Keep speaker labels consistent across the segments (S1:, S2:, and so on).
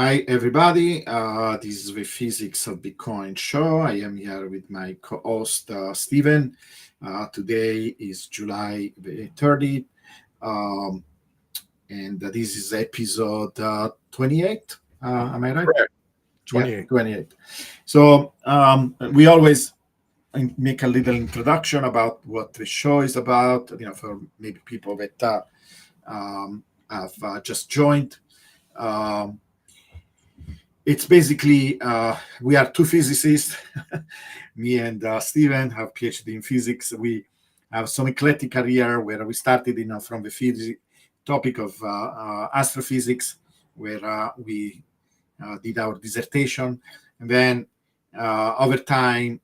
S1: Hi, everybody. This is the Physics of Bitcoin show. I am here with my co host, Steven. Today is July the 30th, um, and this is episode 28. Am I right?
S2: Correct.
S1: Yeah,
S2: 28.
S1: 28. So, we always make a little introduction about what the show is about, for maybe people that have just joined. Um, it's basically we are two physicists. Me and Steven have PhD in physics. We have some eclectic career where we started, from the topic of astrophysics, where we did our dissertation, and then over time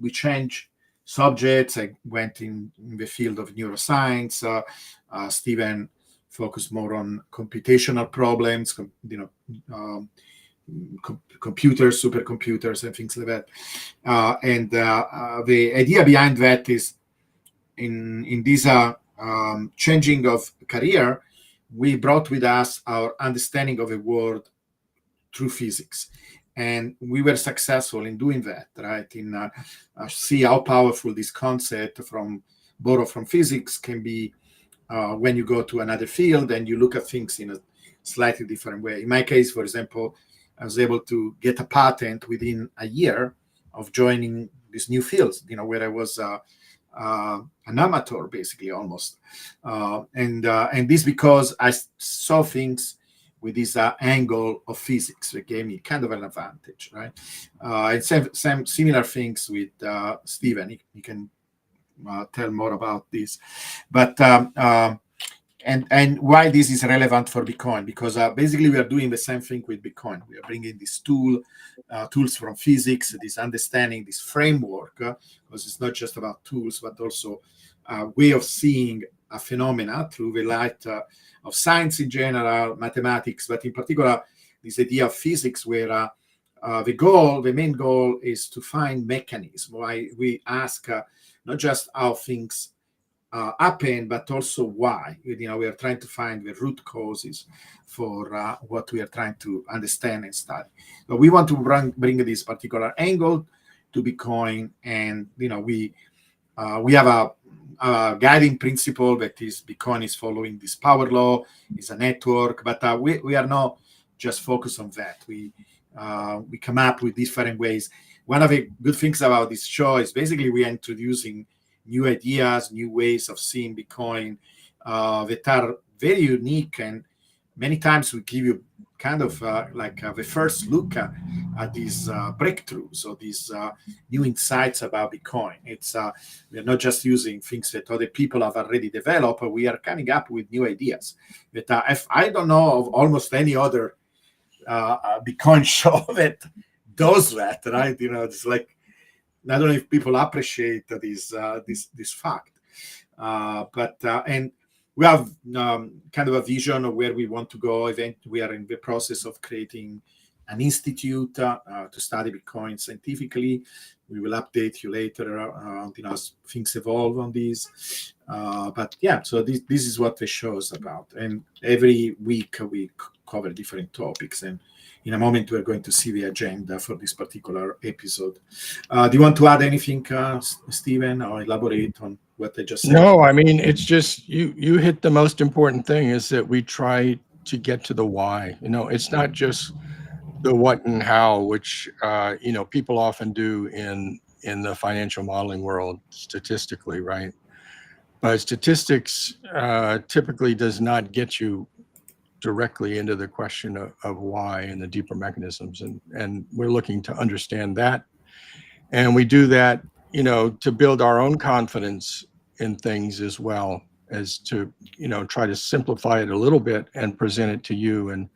S1: we changed subjects. I went in the field of neuroscience. Steven focused more on computational problems, um, computers, supercomputers, and things like that. And the idea behind that is in this changing of career, we brought with us our understanding of the world through physics. And we were successful in doing that, right? In see how powerful this concept from borrow from physics can be when you go to another field and you look at things in a slightly different way. In my case, for example, I was able to get a patent within a year of joining these new fields, where I was an amateur, basically, almost. And this because I saw things with this angle of physics that gave me kind of an advantage, right? And some similar things with Stephen. He can tell more about this. But and why this is relevant for Bitcoin, because basically we are doing the same thing with Bitcoin. We are bringing this tools from physics, this understanding, this framework, because it's not just about tools, but also a way of seeing a phenomena through the light of science in general, mathematics, but in particular, this idea of physics where the main goal is to find mechanisms. Why we ask not just how things happen, but also why. We are trying to find the root causes for what we are trying to understand and study. So we want to bring this particular angle to Bitcoin, and we have a guiding principle that is Bitcoin is following this power law, is a network, but we are not just focused on that. We come up with different ways. One of the good things about this show is basically we are introducing new ideas, new ways of seeing Bitcoin that are very unique, and many times we give you kind of the first look at these breakthroughs or these new insights about Bitcoin. It's we're not just using things that other people have already developed, but we are coming up with new ideas that if I don't know of almost any other Bitcoin show that does that, right? It's like, I don't know if people appreciate this fact, but and we have kind of a vision of where we want to go. We are in the process of creating an institute to study Bitcoin scientifically. We will update you later, as things evolve on these. But yeah, so this is what the show is about, and every week we cover different topics. And in a moment, we're going to see the agenda for this particular episode. Do you want to add anything, Stephen, or elaborate on what I just said?
S2: No, I mean, it's just you hit the most important thing is that we try to get to the why. It's not just the what and how, which people often do in the financial modeling world statistically, right? But statistics typically does not get you directly into the question of why and the deeper mechanisms, and we're looking to understand that, and we do that to build our own confidence in things, as well as to try to simplify it a little bit and present it to you. And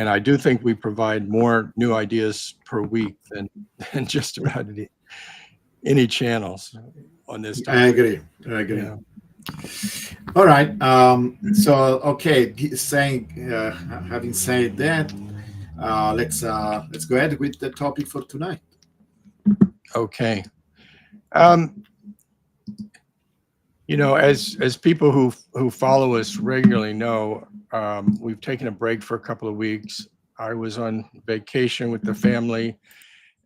S2: I do think we provide more new ideas per week than just about any channels on this topic.
S1: I agree.
S2: Yeah.
S1: All right. So, okay, having said that, let's go ahead with the topic for tonight.
S2: Okay. As people who follow us regularly know, we've taken a break for a couple of weeks I was on vacation with the family.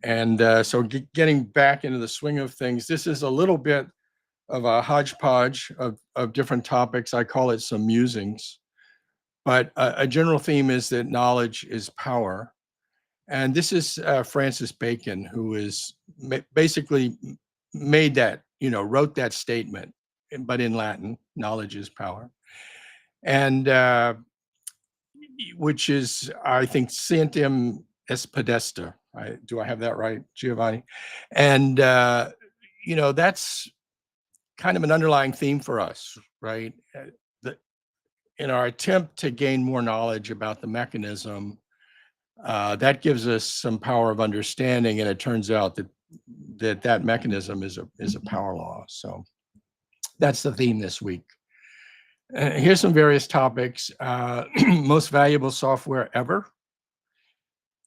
S2: And so getting back into the swing of things, this is a little bit of a hodgepodge of different topics. I call it some musings. But a general theme is that knowledge is power. And this is Francis Bacon, who is basically made that, wrote that statement, but in Latin, knowledge is power. And which is, I think, Centum es Podesta. Do I have that right, Giovanni? And, that's kind of an underlying theme for us, right? In our attempt to gain more knowledge about the mechanism, that gives us some power of understanding, and it turns out that mechanism is a power law. So that's the theme this week. Here's some various topics. Most valuable software ever?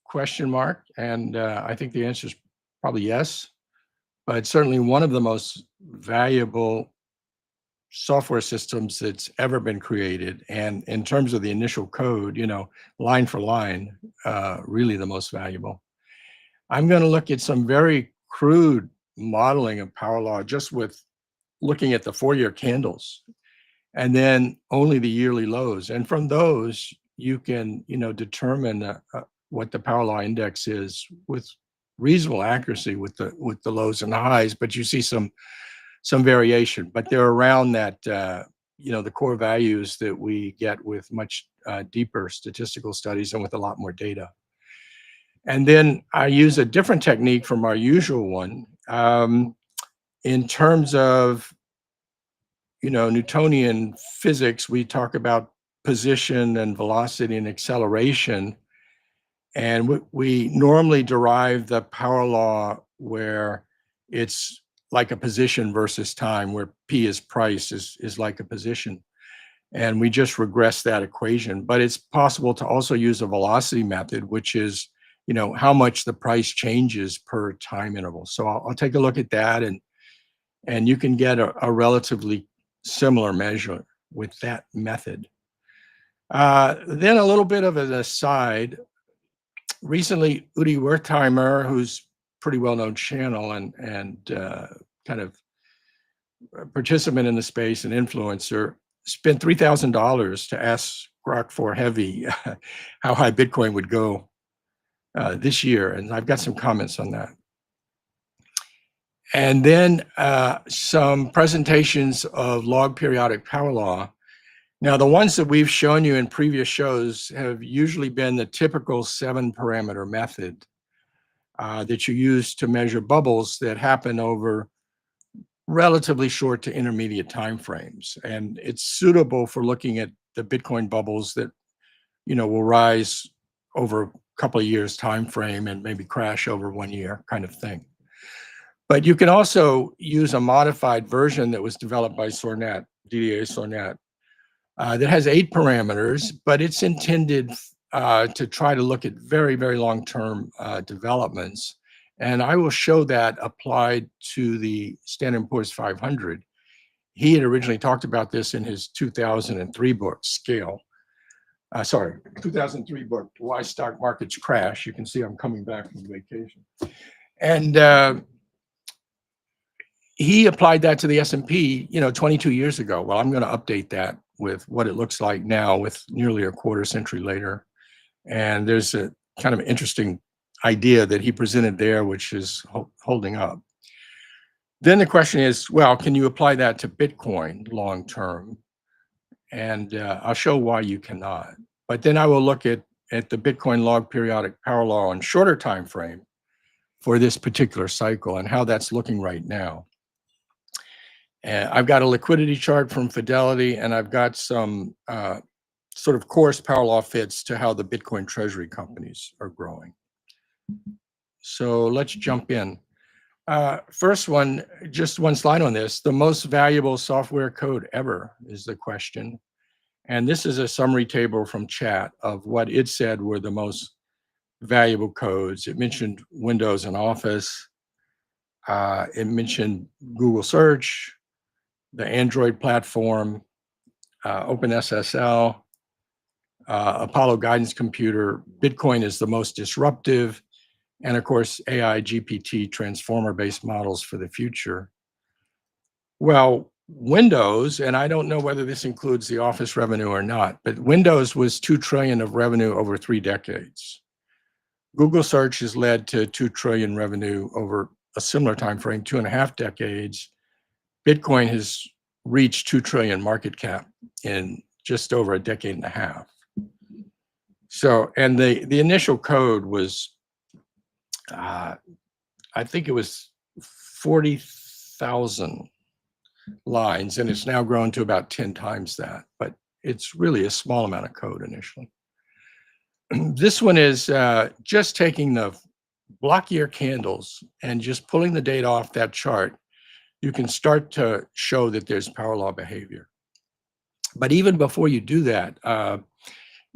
S2: Question mark. And I think the answer is probably yes. But certainly one of the most valuable software systems that's ever been created. And in terms of the initial code, line for line, really the most valuable. I'm going to look at some very crude modeling of power law just with looking at the Fourier candles and then only the yearly lows. And from those, you can, determine what the power law index is with reasonable accuracy with the lows and the highs, but you see some variation, but they're around that, the core values that we get with much deeper statistical studies and with a lot more data. And then I use a different technique from our usual one. In terms of, Newtonian physics, we talk about position and velocity and acceleration. And we normally derive the power law where it's like a position versus time, where P is price is like a position. And we just regress that equation. But it's possible to also use a velocity method, which is, how much the price changes per time interval. So I'll take a look at that, and you can get a relatively similar measure with that method. Then a little bit of an aside. Recently, Udi Wertheimer, who's pretty well-known channel and kind of a participant in the space and influencer, spent $3,000 to ask Grok 4 Heavy how high Bitcoin would go this year, and I've got some comments on that. And then some presentations of log periodic power law. Now, the ones that we've shown you in previous shows have usually been the typical 7-parameter method that you use to measure bubbles that happen over relatively short to intermediate timeframes. And it's suitable for looking at the Bitcoin bubbles that, will rise over a couple of years time frame and maybe crash over 1 year kind of thing. But you can also use a modified version that was developed by Sornet, DDA Sornet, that has 8 parameters, but it's intended to try to look at very, very long-term developments. And I will show that applied to the Standard & Poor's 500. He had originally talked about this in his 2003 book, Scale. 2003 book, Why Stock Markets Crash. You can see I'm coming back from vacation. And he applied that to the S&P, 22 years ago. Well, I'm going to update that with what it looks like now with nearly a quarter century later. And there's a kind of interesting idea that he presented there, which is holding up. Then the question is, well, can you apply that to Bitcoin long term? And I'll show why you cannot. But then I will look at the Bitcoin log periodic power law on shorter time frame for this particular cycle and how that's looking right now. I've got a liquidity chart from Fidelity, and I've got some sort of coarse power law fits to how the Bitcoin treasury companies are growing. So let's jump in. First one, just one slide on this. The most valuable software code ever is the question. And this is a summary table from chat of what it said were the most valuable codes. It mentioned Windows and Office. It mentioned Google Search, the Android platform, OpenSSL, Apollo guidance computer. Bitcoin is the most disruptive. And of course, AI, GPT, transformer-based models for the future. Well, Windows, and I don't know whether this includes the Office revenue or not, but Windows was 2 trillion of revenue over 3 decades. Google search has led to 2 trillion revenue over a similar time frame, 2.5 decades. Bitcoin has reached 2 trillion market cap in just over a decade and a half. So, and the initial code was, I think it was 40,000 lines, and it's now grown to about 10 times that, but it's really a small amount of code initially. This one is just taking the block year candles and just pulling the data off that chart. You can start to show that there's power law behavior. But even before you do that,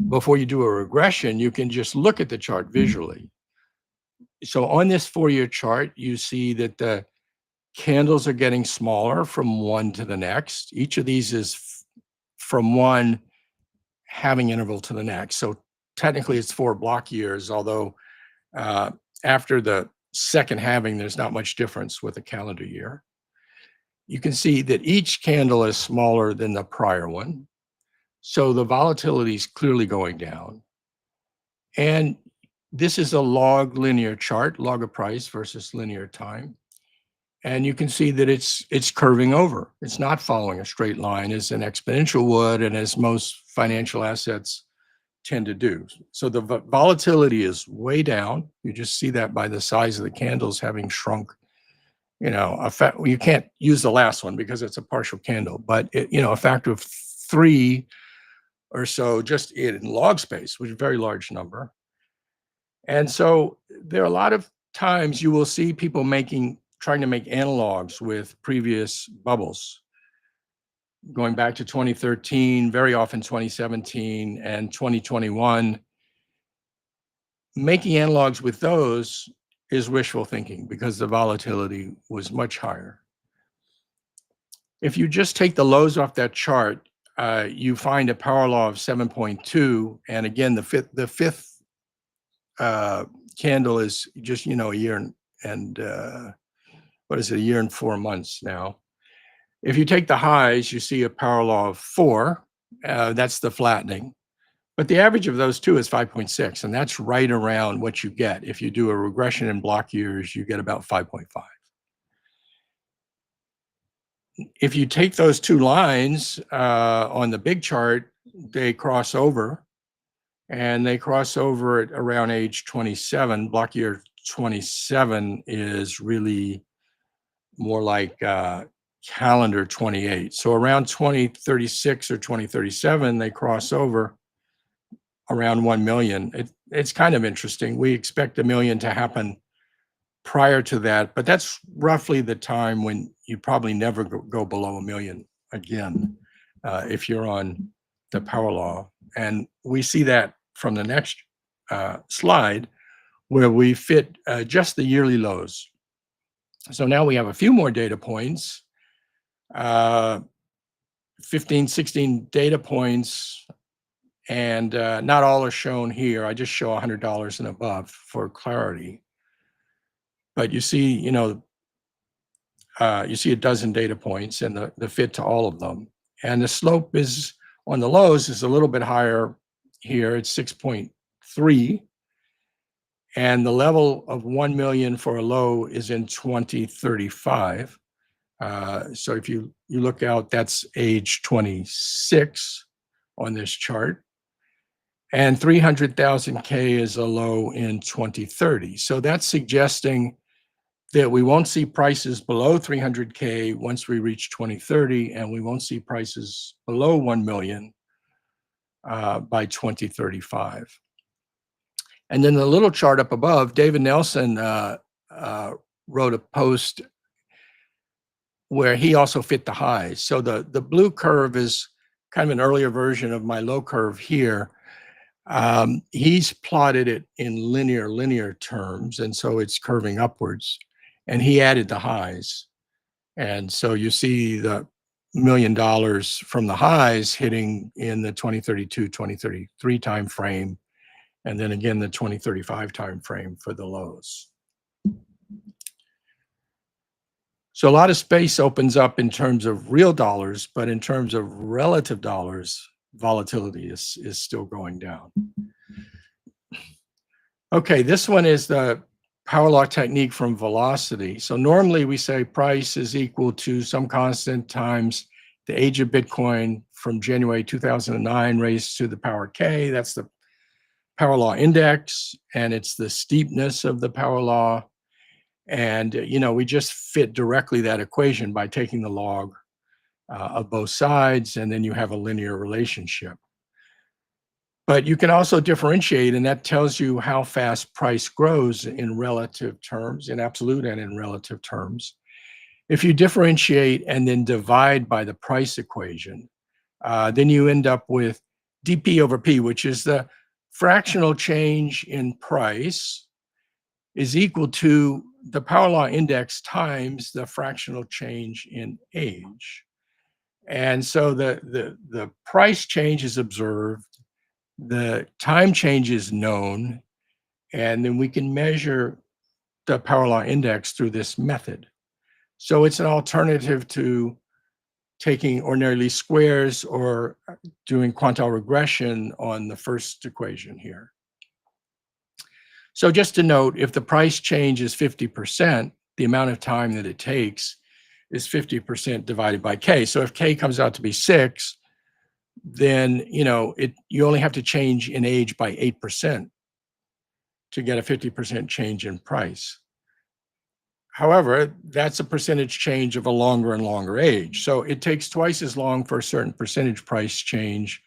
S2: before you do a regression, you can just look at the chart visually. So on this 4-year chart, you see that the candles are getting smaller from one to the next. Each of these is from one halving interval to the next. So technically it's 4 block years, although after the second halving, there's not much difference with a calendar year. You can see that each candle is smaller than the prior one. So the volatility is clearly going down. And this is a log linear chart, log of price versus linear time. And you can see that it's curving over. It's not following a straight line as an exponential would, and as most financial assets tend to do. So the volatility is way down. You just see that by the size of the candles having shrunk. You know, you can't use the last one because it's a partial candle, but a factor of 3 or so just in log space, which is a very large number. And so there are a lot of times you will see people trying to make analogs with previous bubbles, going back to 2013, very often 2017 and 2021. Making analogs with those is wishful thinking because the volatility was much higher. If you just take the lows off that chart, you find a power law of 7.2. And again, the fifth candle is just, a year and what is it, a year and 4 months now. If you take the highs, you see a power law of 4. That's the flattening. But the average of those two is 5.6, and that's right around what you get. If you do a regression in block years, you get about 5.5. If you take those two lines on the big chart, they cross over, and they cross over at around age 27. Block year 27 is really more like calendar 28. So around 2036 or 2037, they cross over around 1 million. It's kind of interesting. We expect 1 million to happen prior to that, but that's roughly the time when you probably never go below 1 million again if you're on the power law. And we see that from the next slide, where we fit just the yearly lows. So now we have a few more data points, 15, 16 data points, and not all are shown here. I just show $100 and above for clarity. But you see, you see a dozen data points and the fit to all of them. And the slope is on the lows is a little bit higher here. It's 6.3. And the level of 1 million for a low is in 2035. So if you look out, that's age 26 on this chart. And 300,000 K is a low in 2030. So that's suggesting that we won't see prices below 300K once we reach 2030, and we won't see prices below 1 million by 2035. And then the little chart up above, David Nelson wrote a post where he also fit the highs. So the blue curve is kind of an earlier version of my low curve here. He's plotted it in linear terms, and so it's curving upwards. And he added the highs. And so you see the million from the highs hitting in the 2032, 2033 timeframe, and then again the 2035 timeframe for the lows. So a lot of space opens up in terms of real dollars, but in terms of relative dollars, volatility is still going down. Okay, this one is the power law technique from velocity. So normally we say price is equal to some constant times the age of Bitcoin from January 2009 raised to the power K. That's the power law index, and it's the steepness of the power law. And, we just fit directly that equation by taking the log of both sides, and then you have a linear relationship. But you can also differentiate, and that tells you how fast price grows in relative terms, in absolute and in relative terms. If you differentiate and then divide by the price equation, then you end up with dP over P, which is the fractional change in price is equal to the power law index times the fractional change in age. And so the price change is observed, the time change is known, and then we can measure the power law index through this method. So it's an alternative to taking ordinary least squares or doing quantile regression on the first equation here. So just to note, if the price change is 50%, the amount of time that it takes is 50% divided by K. So if K comes out to be 6, then you only have to change in age by 8% to get a 50% change in price. However, that's a percentage change of a longer and longer age. So it takes twice as long for a certain percentage price change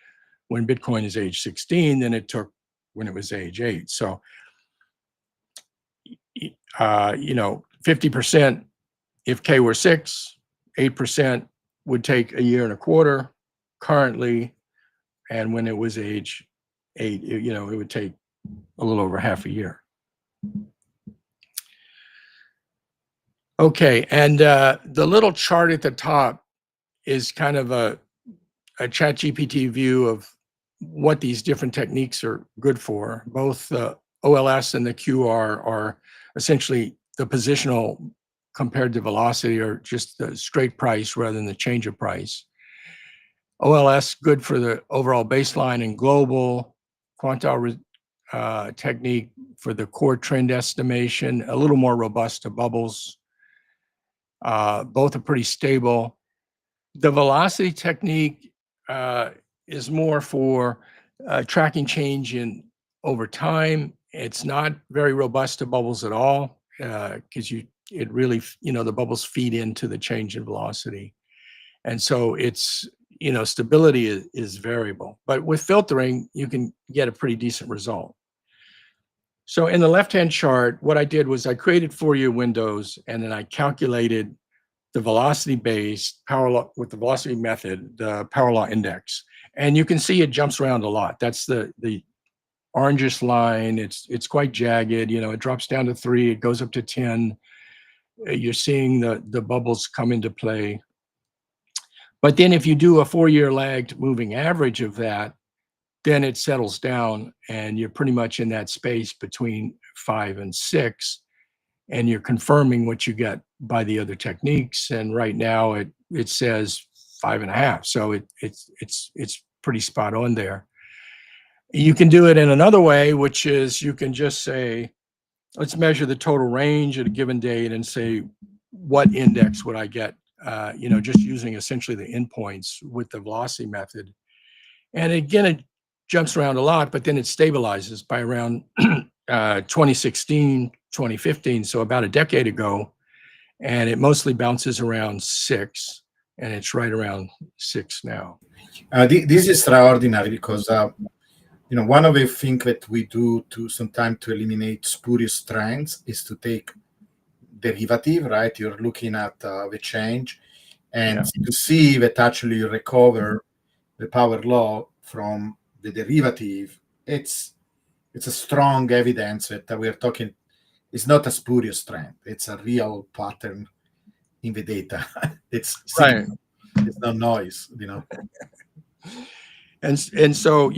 S2: when Bitcoin is age 16 than it took when it was age 8. So 50% if K were 6, 8% would take a year and a quarter currently, and when it was age 8, it would take a little over half a year. Okay, and the little chart at the top is kind of a ChatGPT view of what these different techniques are good for. Both the OLS and the QR are essentially the positional compared to velocity, or just the straight price rather than the change of price. OLS, good for the overall baseline and global. Quantile technique for the core trend estimation, a little more robust to bubbles. Both are pretty stable. The velocity technique is more for tracking change in over time. It's not very robust to bubbles at all, because it really, the bubbles feed into the change in velocity. And so it's, stability is variable. But with filtering, you can get a pretty decent result. So in the left-hand chart, what I did was I created four-year windows, and then I calculated the velocity-based power law with the velocity method, the power law index. And you can see it jumps around a lot. That's the orangish line. It's quite jagged. It drops down to 3. It goes up to 10. You're seeing the bubbles come into play. But then if you do a 4-year lagged moving average of that, then it settles down, and you're pretty much in that space between 5 and 6, and you're confirming what you get by the other techniques. And right now it says 5.5, so it's pretty spot on there. You can do it in another way, which is you can just say, let's measure the total range at a given date and say, what index would I get? Just using essentially the endpoints with the velocity method. And again, it jumps around a lot, but then it stabilizes by around 2016, 2015, so about a decade ago. And it mostly bounces around 6, and it's right around 6 now.
S1: This is extraordinary because one of the things that we do to sometimes to eliminate spurious trends is to take derivative, right? You're looking at the change, and to see that actually you recover the power law from the derivative. It's a strong evidence that we're talking. It's not a spurious trend. It's a real pattern in the data. It's
S2: right.
S1: It's no noise,
S2: And so,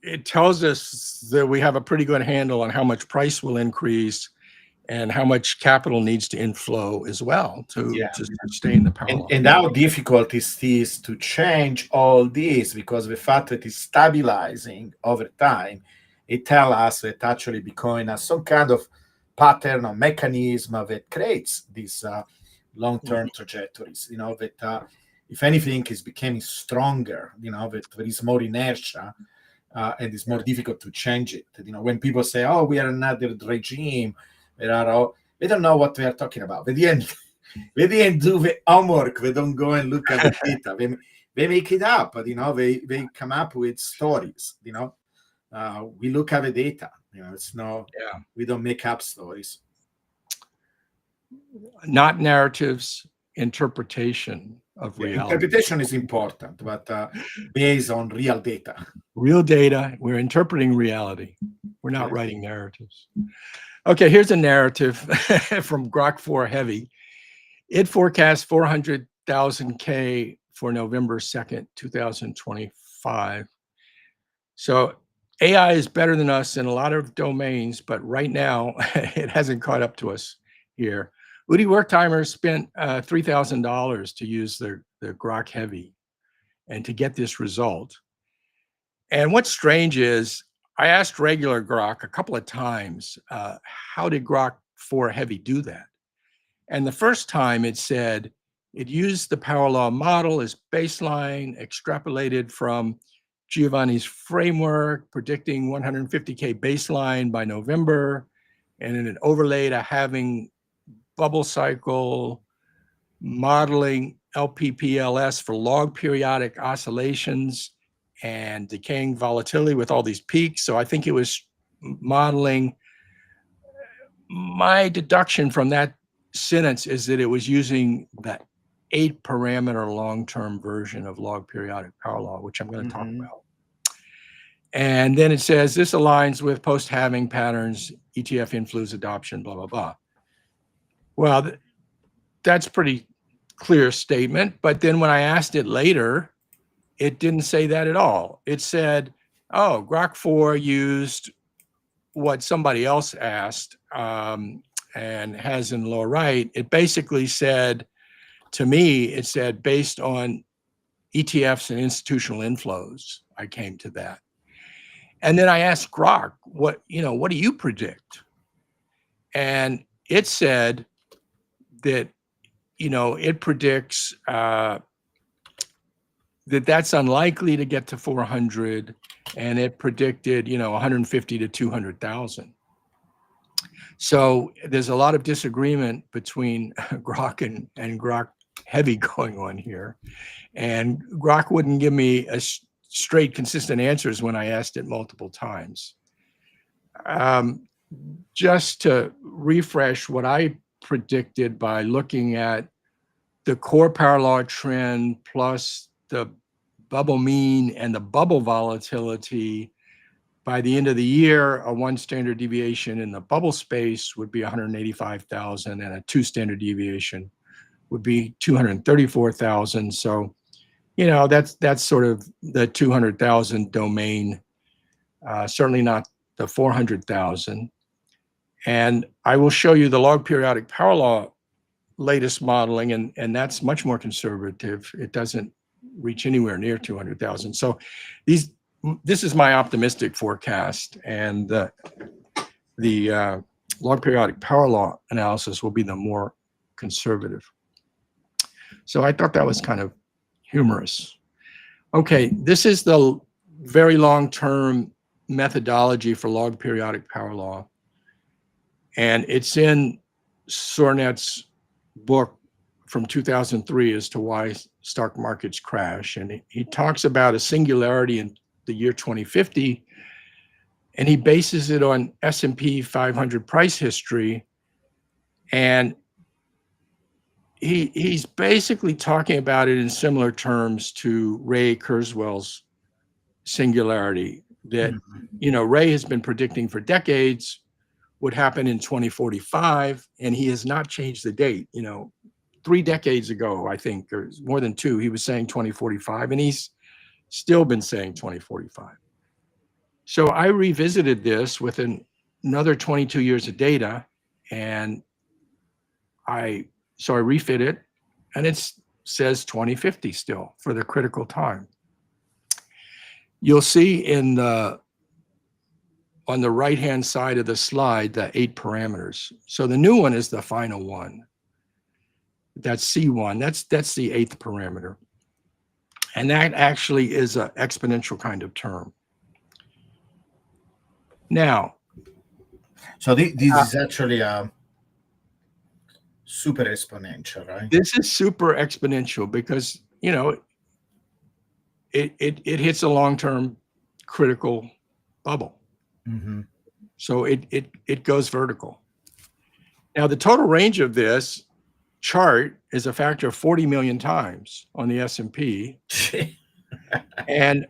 S2: it tells us that we have a pretty good handle on how much price will increase and how much capital needs to inflow as well to
S1: Yeah.
S2: sustain the power law.
S1: And how difficult it is to change all this, because the fact that it's stabilizing over time, it tells us that actually Bitcoin has some kind of pattern or mechanism that creates these long-term trajectories, that if anything is becoming stronger, that there is more inertia, and it's more difficult to change it. When people say, "Oh, we are another regime," they don't know what they are talking about. At the end, they didn't do the homework. They don't go and look at the data. They make it up, but they come up with stories. We look at the data. It's no,
S2: Yeah.
S1: we don't make up stories.
S2: Not narratives, interpretation of reality.
S1: Interpretation is important, but based on real data.
S2: Real data. We're interpreting reality. We're not writing narratives. Okay, here's a narrative from Grok 4 Heavy. It forecasts 400,000 K for November 2nd, 2025. So AI is better than us in a lot of domains, but right now it hasn't caught up to us here. Udi Wertheimer spent $3,000 to use the Grok Heavy and to get this result. And what's strange is I asked regular Grok a couple of times, how did Grok 4 Heavy do that? And the first time it said it used the power law model as baseline, extrapolated from Giovanni's framework, predicting 150K baseline by November, and then it overlaid a halving bubble cycle, modeling LPPLS for log periodic oscillations and decaying volatility with all these peaks. So I think it was modeling. My deduction from that sentence is that it was using the 8-parameter long-term version of log periodic power law, which I'm going to talk about. And then it says this aligns with post-halving patterns, ETF inflows adoption, blah, blah, blah. Well, that's pretty clear statement. But then when I asked it later, it didn't say that at all. It said, oh, Grok 4 used what somebody else asked, and has in the lower right. It basically said, to me, it said, based on ETFs and institutional inflows, I came to that. And then I asked Grok, what do you predict? And it said that, it predicts that's unlikely to get to 400, and it predicted, 150 to 200,000. So there's a lot of disagreement between Grok and Grok Heavy going on here. And Grok wouldn't give me a straight, consistent answers when I asked it multiple times. Just to refresh what I predicted by looking at the core power law trend plus the bubble mean and the bubble volatility, by the end of the year, a 1 standard deviation in the bubble space would be 185,000, and a 2 standard deviation would be 234,000. So, that's sort of the 200,000 domain, certainly not the 400,000. And I will show you the log periodic power law latest modeling, and that's much more conservative. It doesn't reach anywhere near 200,000. So this is my optimistic forecast, and the log periodic power law analysis will be the more conservative. So I thought that was kind of humorous. Okay, this is the very long-term methodology for log periodic power law, and it's in Sornet's book from 2003 as to why stock markets crash. And he talks about a singularity in the year 2050, and he bases it on S&P 500 price history. And he's basically talking about it in similar terms to Ray Kurzweil's singularity that, Ray has been predicting for decades would happen in 2045, and he has not changed the date. 3 decades ago, I think, or more than 2, he was saying 2045, and he's still been saying 2045. So I revisited this with another 22 years of data, and I refit it, and it says 2050 still for the critical time. You'll see on the right-hand side of the slide, the 8 parameters. So the new one is the final one. That's C1. That's the 8th parameter. And that actually is an exponential kind of term. Now,
S1: so this is actually a super exponential, right?
S2: This is super exponential because, it hits a long-term critical bubble.
S1: Mm-hmm.
S2: So it goes vertical. Now, the total range of this chart is a factor of 40 million times on the S&P, and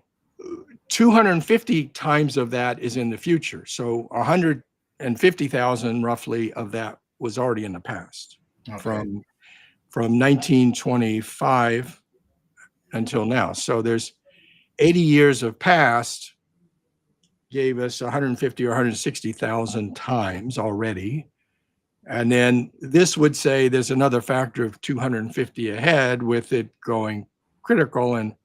S2: 250 times of that is in the future. So 150,000 roughly of that was already in the past, from 1925 until now. So there's 80 years of past gave us 150 or 160,000 times already. And then this would say there's another factor of 250 ahead with it going critical. And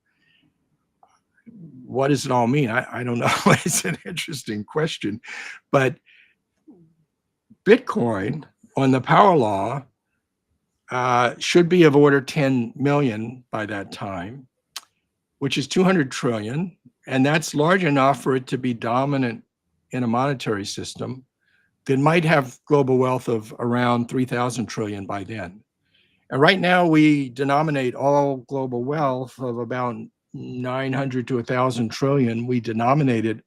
S2: what does it all mean? I don't know. It's an interesting question. But Bitcoin on the power law should be of order 10 million by that time, which is 200 trillion. And that's large enough for it to be dominant in a monetary system that might have global wealth of around 3,000 trillion by then. And right now we denominate all global wealth of about 900 to 1,000 trillion. We denominate it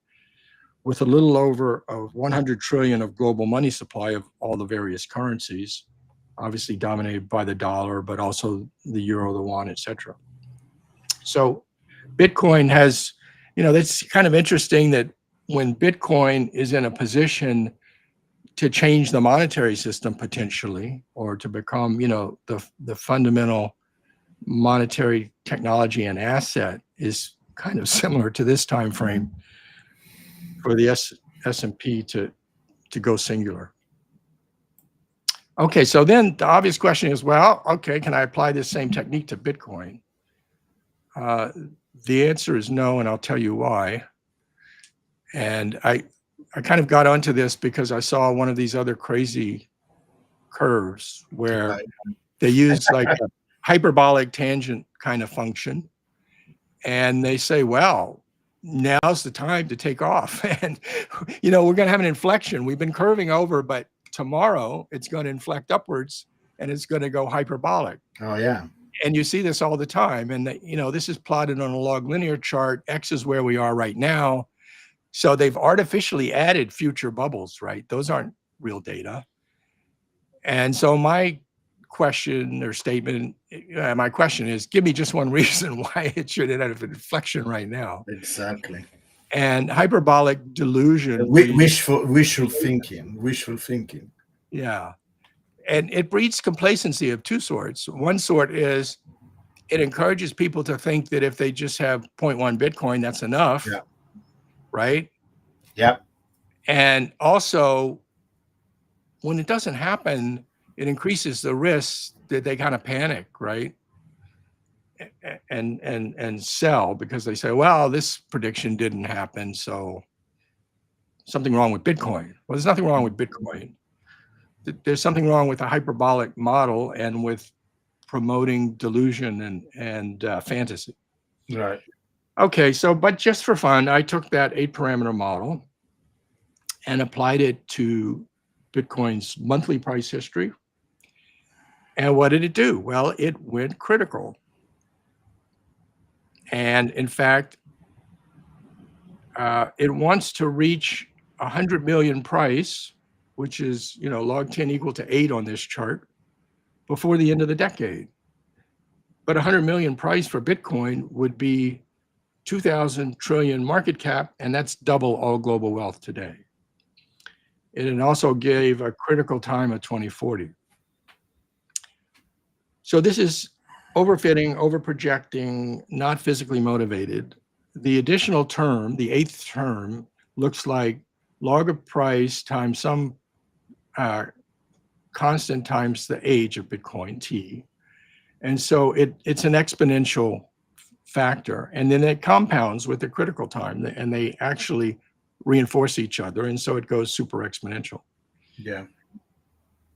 S2: with a little over 100 trillion of global money supply of all the various currencies, obviously dominated by the dollar, but also the euro, the yuan, etc. So Bitcoin has, that's kind of interesting that when Bitcoin is in a position to change the monetary system potentially, or to become, the fundamental monetary technology and asset, is kind of similar to this time frame for the S&P to go singular. Okay, so then the obvious question is, well, okay, can I apply this same technique to Bitcoin? The answer is no, and I'll tell you why. And I kind of got onto this because I saw one of these other crazy curves where they use like a hyperbolic tangent kind of function. And they say, well, now's the time to take off. And, we're going to have an inflection. We've been curving over, but tomorrow it's going to inflect upwards and it's going to go hyperbolic.
S1: Oh, yeah.
S2: And you see this all the time. And, this is plotted on a log linear chart. X is where we are right now. So they've artificially added future bubbles, right? Those aren't real data. And so my question or statement, my question is, give me just one reason why it should have an inflection right now.
S1: Exactly.
S2: And hyperbolic delusion.
S1: Wishful thinking.
S2: Yeah. And it breeds complacency of two sorts. One sort is it encourages people to think that if they just have 0.1 Bitcoin, that's enough.
S1: Yeah.
S2: Right?
S1: Yeah.
S2: And also, when it doesn't happen, it increases the risk that they kind of panic, right? And sell because they say, well, this prediction didn't happen, so something wrong with Bitcoin. Well, there's nothing wrong with Bitcoin. There's something wrong with the hyperbolic model and with promoting delusion and fantasy.
S1: Right.
S2: Okay, but just for fun, I took that 8-parameter model and applied it to Bitcoin's monthly price history. And what did it do? Well, it went critical. And in fact, it wants to reach 100 million price, which is, log 10 equal to 8 on this chart, before the end of the decade. But 100 million price for Bitcoin would be 2,000 trillion market cap, and that's double all global wealth today. It also gave a critical time of 2040. So this is overfitting, overprojecting, not physically motivated. The additional term, the eighth term, looks like log of price times some constant times the age of Bitcoin, T. And so it's an exponential factor. And then it compounds with the critical time, and they actually reinforce each other. And so it goes super exponential.
S1: Yeah.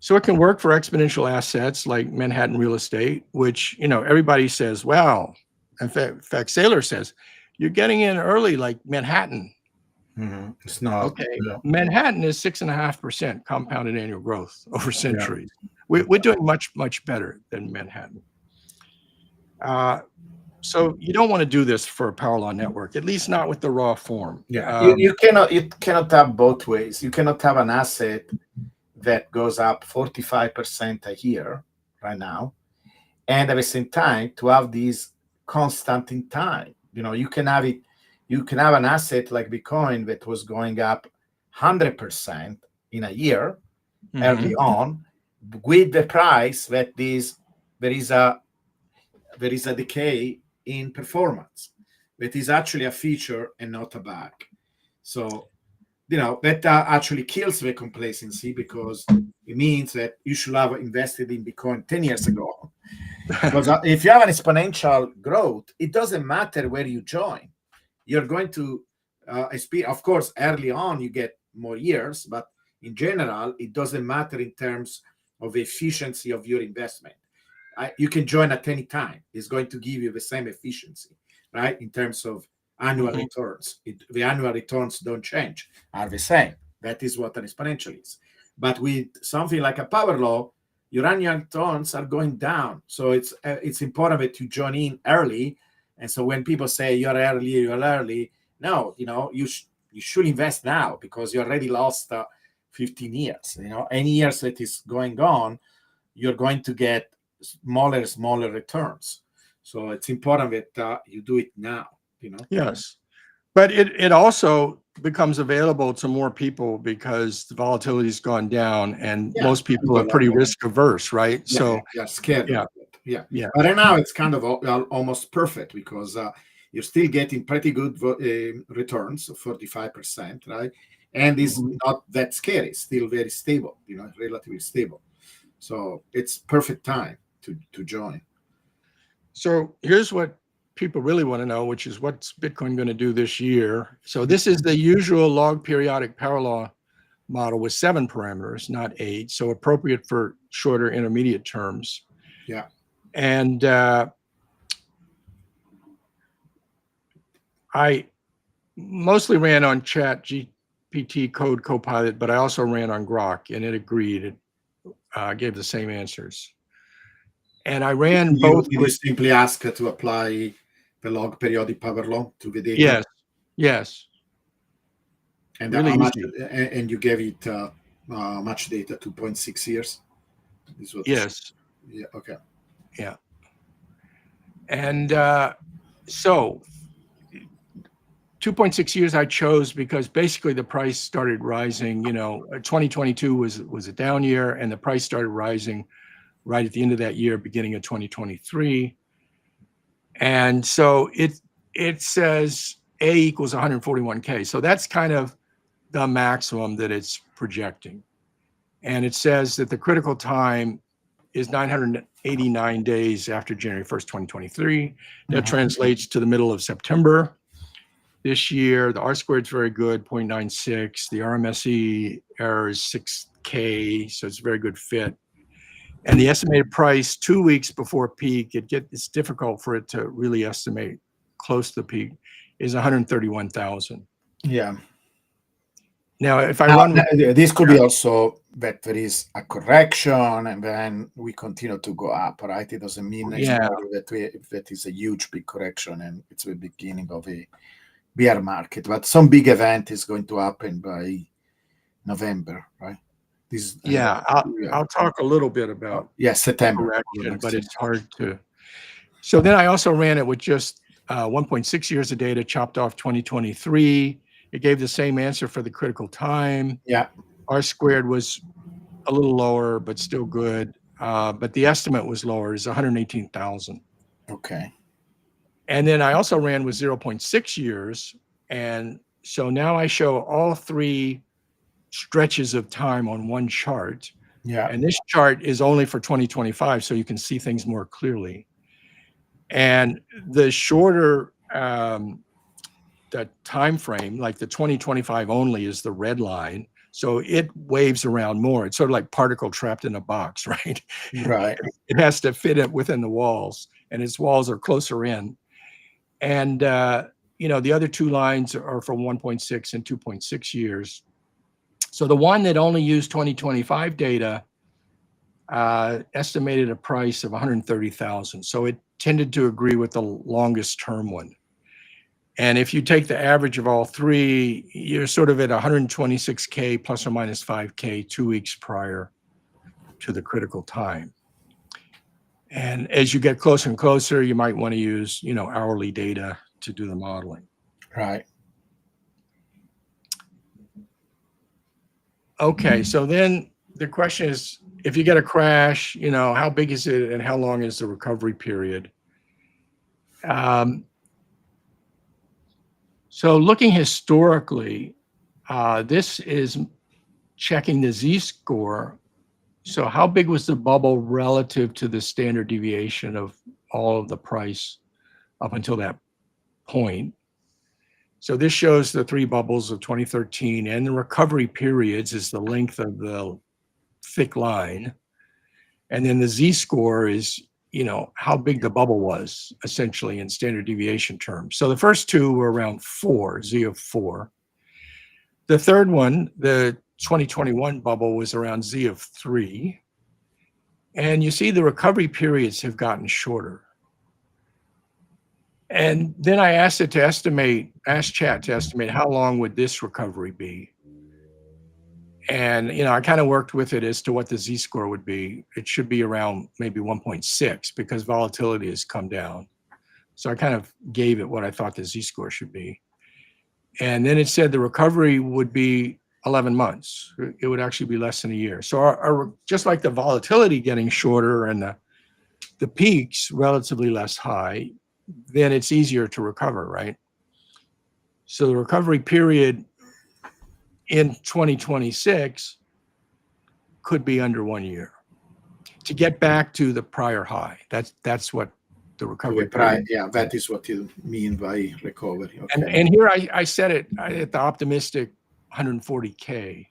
S2: So it can work for exponential assets like Manhattan real estate, which, everybody says, well, in fact, Saylor says, you're getting in early like Manhattan.
S1: It's not.
S2: Okay.
S1: Yeah.
S2: Manhattan is 6.5% compounded annual growth over centuries. Yeah. We're doing much, much better than Manhattan. So you don't want to do this for a power law network, at least not with the raw form.
S1: Yeah. You cannot have both ways. You cannot have an asset that goes up 45% a year right now, and at the same time to have these constant in time. You can have it. You can have an asset like Bitcoin that was going up 100% in a year early on, with the price that there is a decay in performance. That is actually a feature and not a bug. So that actually kills the complacency, because it means that you should have invested in Bitcoin 10 years ago. Because if you have an exponential growth, it doesn't matter where you join. You're going to, of course, early on you get more years, but in general, it doesn't matter in terms of the efficiency of your investment. You can join at any time. It's going to give you the same efficiency, right? In terms of annual returns. The annual returns don't change, are the same. That is what an exponential is. But with something like a power law, your annual returns are going down. So it's important that you join in early. And so when people say you're early, no, you should invest now, because you already lost 15 years. Any years that is going on, you're going to get smaller returns. So it's important that you do it now.
S2: Yes, but it also becomes available to more people because the volatility's gone down, and most people are pretty risk averse, right?
S1: Yeah,
S2: so
S1: you're scared of it.
S2: Yeah.
S1: But right now it's kind of almost perfect, because you're still getting pretty good returns of 45%, right? And it's not that scary. It's still very stable, relatively stable. So it's perfect time to join.
S2: So here's what people really want to know, which is what's Bitcoin going to do this year. So this is the usual log periodic power law model with 7 parameters, not 8, so appropriate for shorter intermediate terms.
S1: Yeah.
S2: And I mostly ran on Chat GPT Code Copilot, but I also ran on Grok, and it agreed. It gave the same answers. And I ran both.
S1: Did you simply ask to apply the log periodic power law to the data?
S2: Yes.
S1: And
S2: really
S1: how much?
S2: easy.
S1: And you gave it much data? 2.6 years.
S2: Yes.
S1: Yeah. Okay.
S2: Yeah. And so 2.6 years I chose because basically the price started rising. 2022 was a down year, and the price started rising right at the end of that year, beginning of 2023. And so it says A equals 141K. So that's kind of the maximum that it's projecting. And it says that the critical time is 989 days after January 1st, 2023. That translates to the middle of September this year. The R-squared is very good, 0.96. The RMSE error is 6K, so it's a very good fit. And the estimated price 2 weeks before peak, it's difficult for it to really estimate close to the peak, is 131,000.
S1: Yeah.
S2: Now, if I run
S1: this could be also that there is a correction and then we continue to go up, right? It doesn't mean necessarily that is a huge big correction and it's the beginning of a bear market, but some big event is going to happen by November, right?
S2: I'll talk a little bit about
S1: September
S2: correction, but it's hard to. So then I also ran it with just 1.6 years of data, chopped off 2023. It gave the same answer for the critical time.
S1: Yeah.
S2: R-squared was a little lower, but still good. but the estimate was lower, is 118,000.
S1: Okay.
S2: And then I also ran with 0.6 years. And so now I show all three stretches of time on one chart.
S1: Yeah.
S2: And this chart is only for 2025, so you can see things more clearly. And the shorter the time frame, like the 2025 only, is the red line. So it waves around more. It's sort of like particle trapped in a box, right?
S1: Right.
S2: It has to fit it within the walls, and its walls are closer in. And the other two lines are from 1.6 and 2.6 years. So the one that only used 2025 data estimated a price of 130,000. So it tended to agree with the longest term one. And if you take the average of all three, you're sort of at 126K plus or minus 5K 2 weeks prior to the critical time. And as you get closer and closer, you might want to use, hourly data to do the modeling.
S1: Right.
S2: Okay, so then the question is, if you get a crash, how big is it and how long is the recovery period? So looking historically, this is checking the z-score. So how big was the bubble relative to the standard deviation of all of the price up until that point? So this shows the three bubbles of 2013, and the recovery periods is the length of the thick line. And then the z-score is, how big the bubble was, essentially, in standard deviation terms. So the first two were around 4, z of 4. The third one, the 2021 bubble, was around z of 3. And you see the recovery periods have gotten shorter. And then I asked chat to estimate how long would this recovery be. And, I kind of worked with it as to what the z-score would be. It should be around maybe 1.6 because volatility has come down. So I kind of gave it what I thought the z-score should be. And then it said the recovery would be 11 months. It would actually be less than a year. So just like the volatility getting shorter and the peaks relatively less high, then it's easier to recover, right? So the recovery period in 2026 could be under 1 year to get back to the prior high. That's what the recovery period.
S1: Yeah, that is what you mean by recovery. Okay.
S2: And here I set it at the optimistic 140K.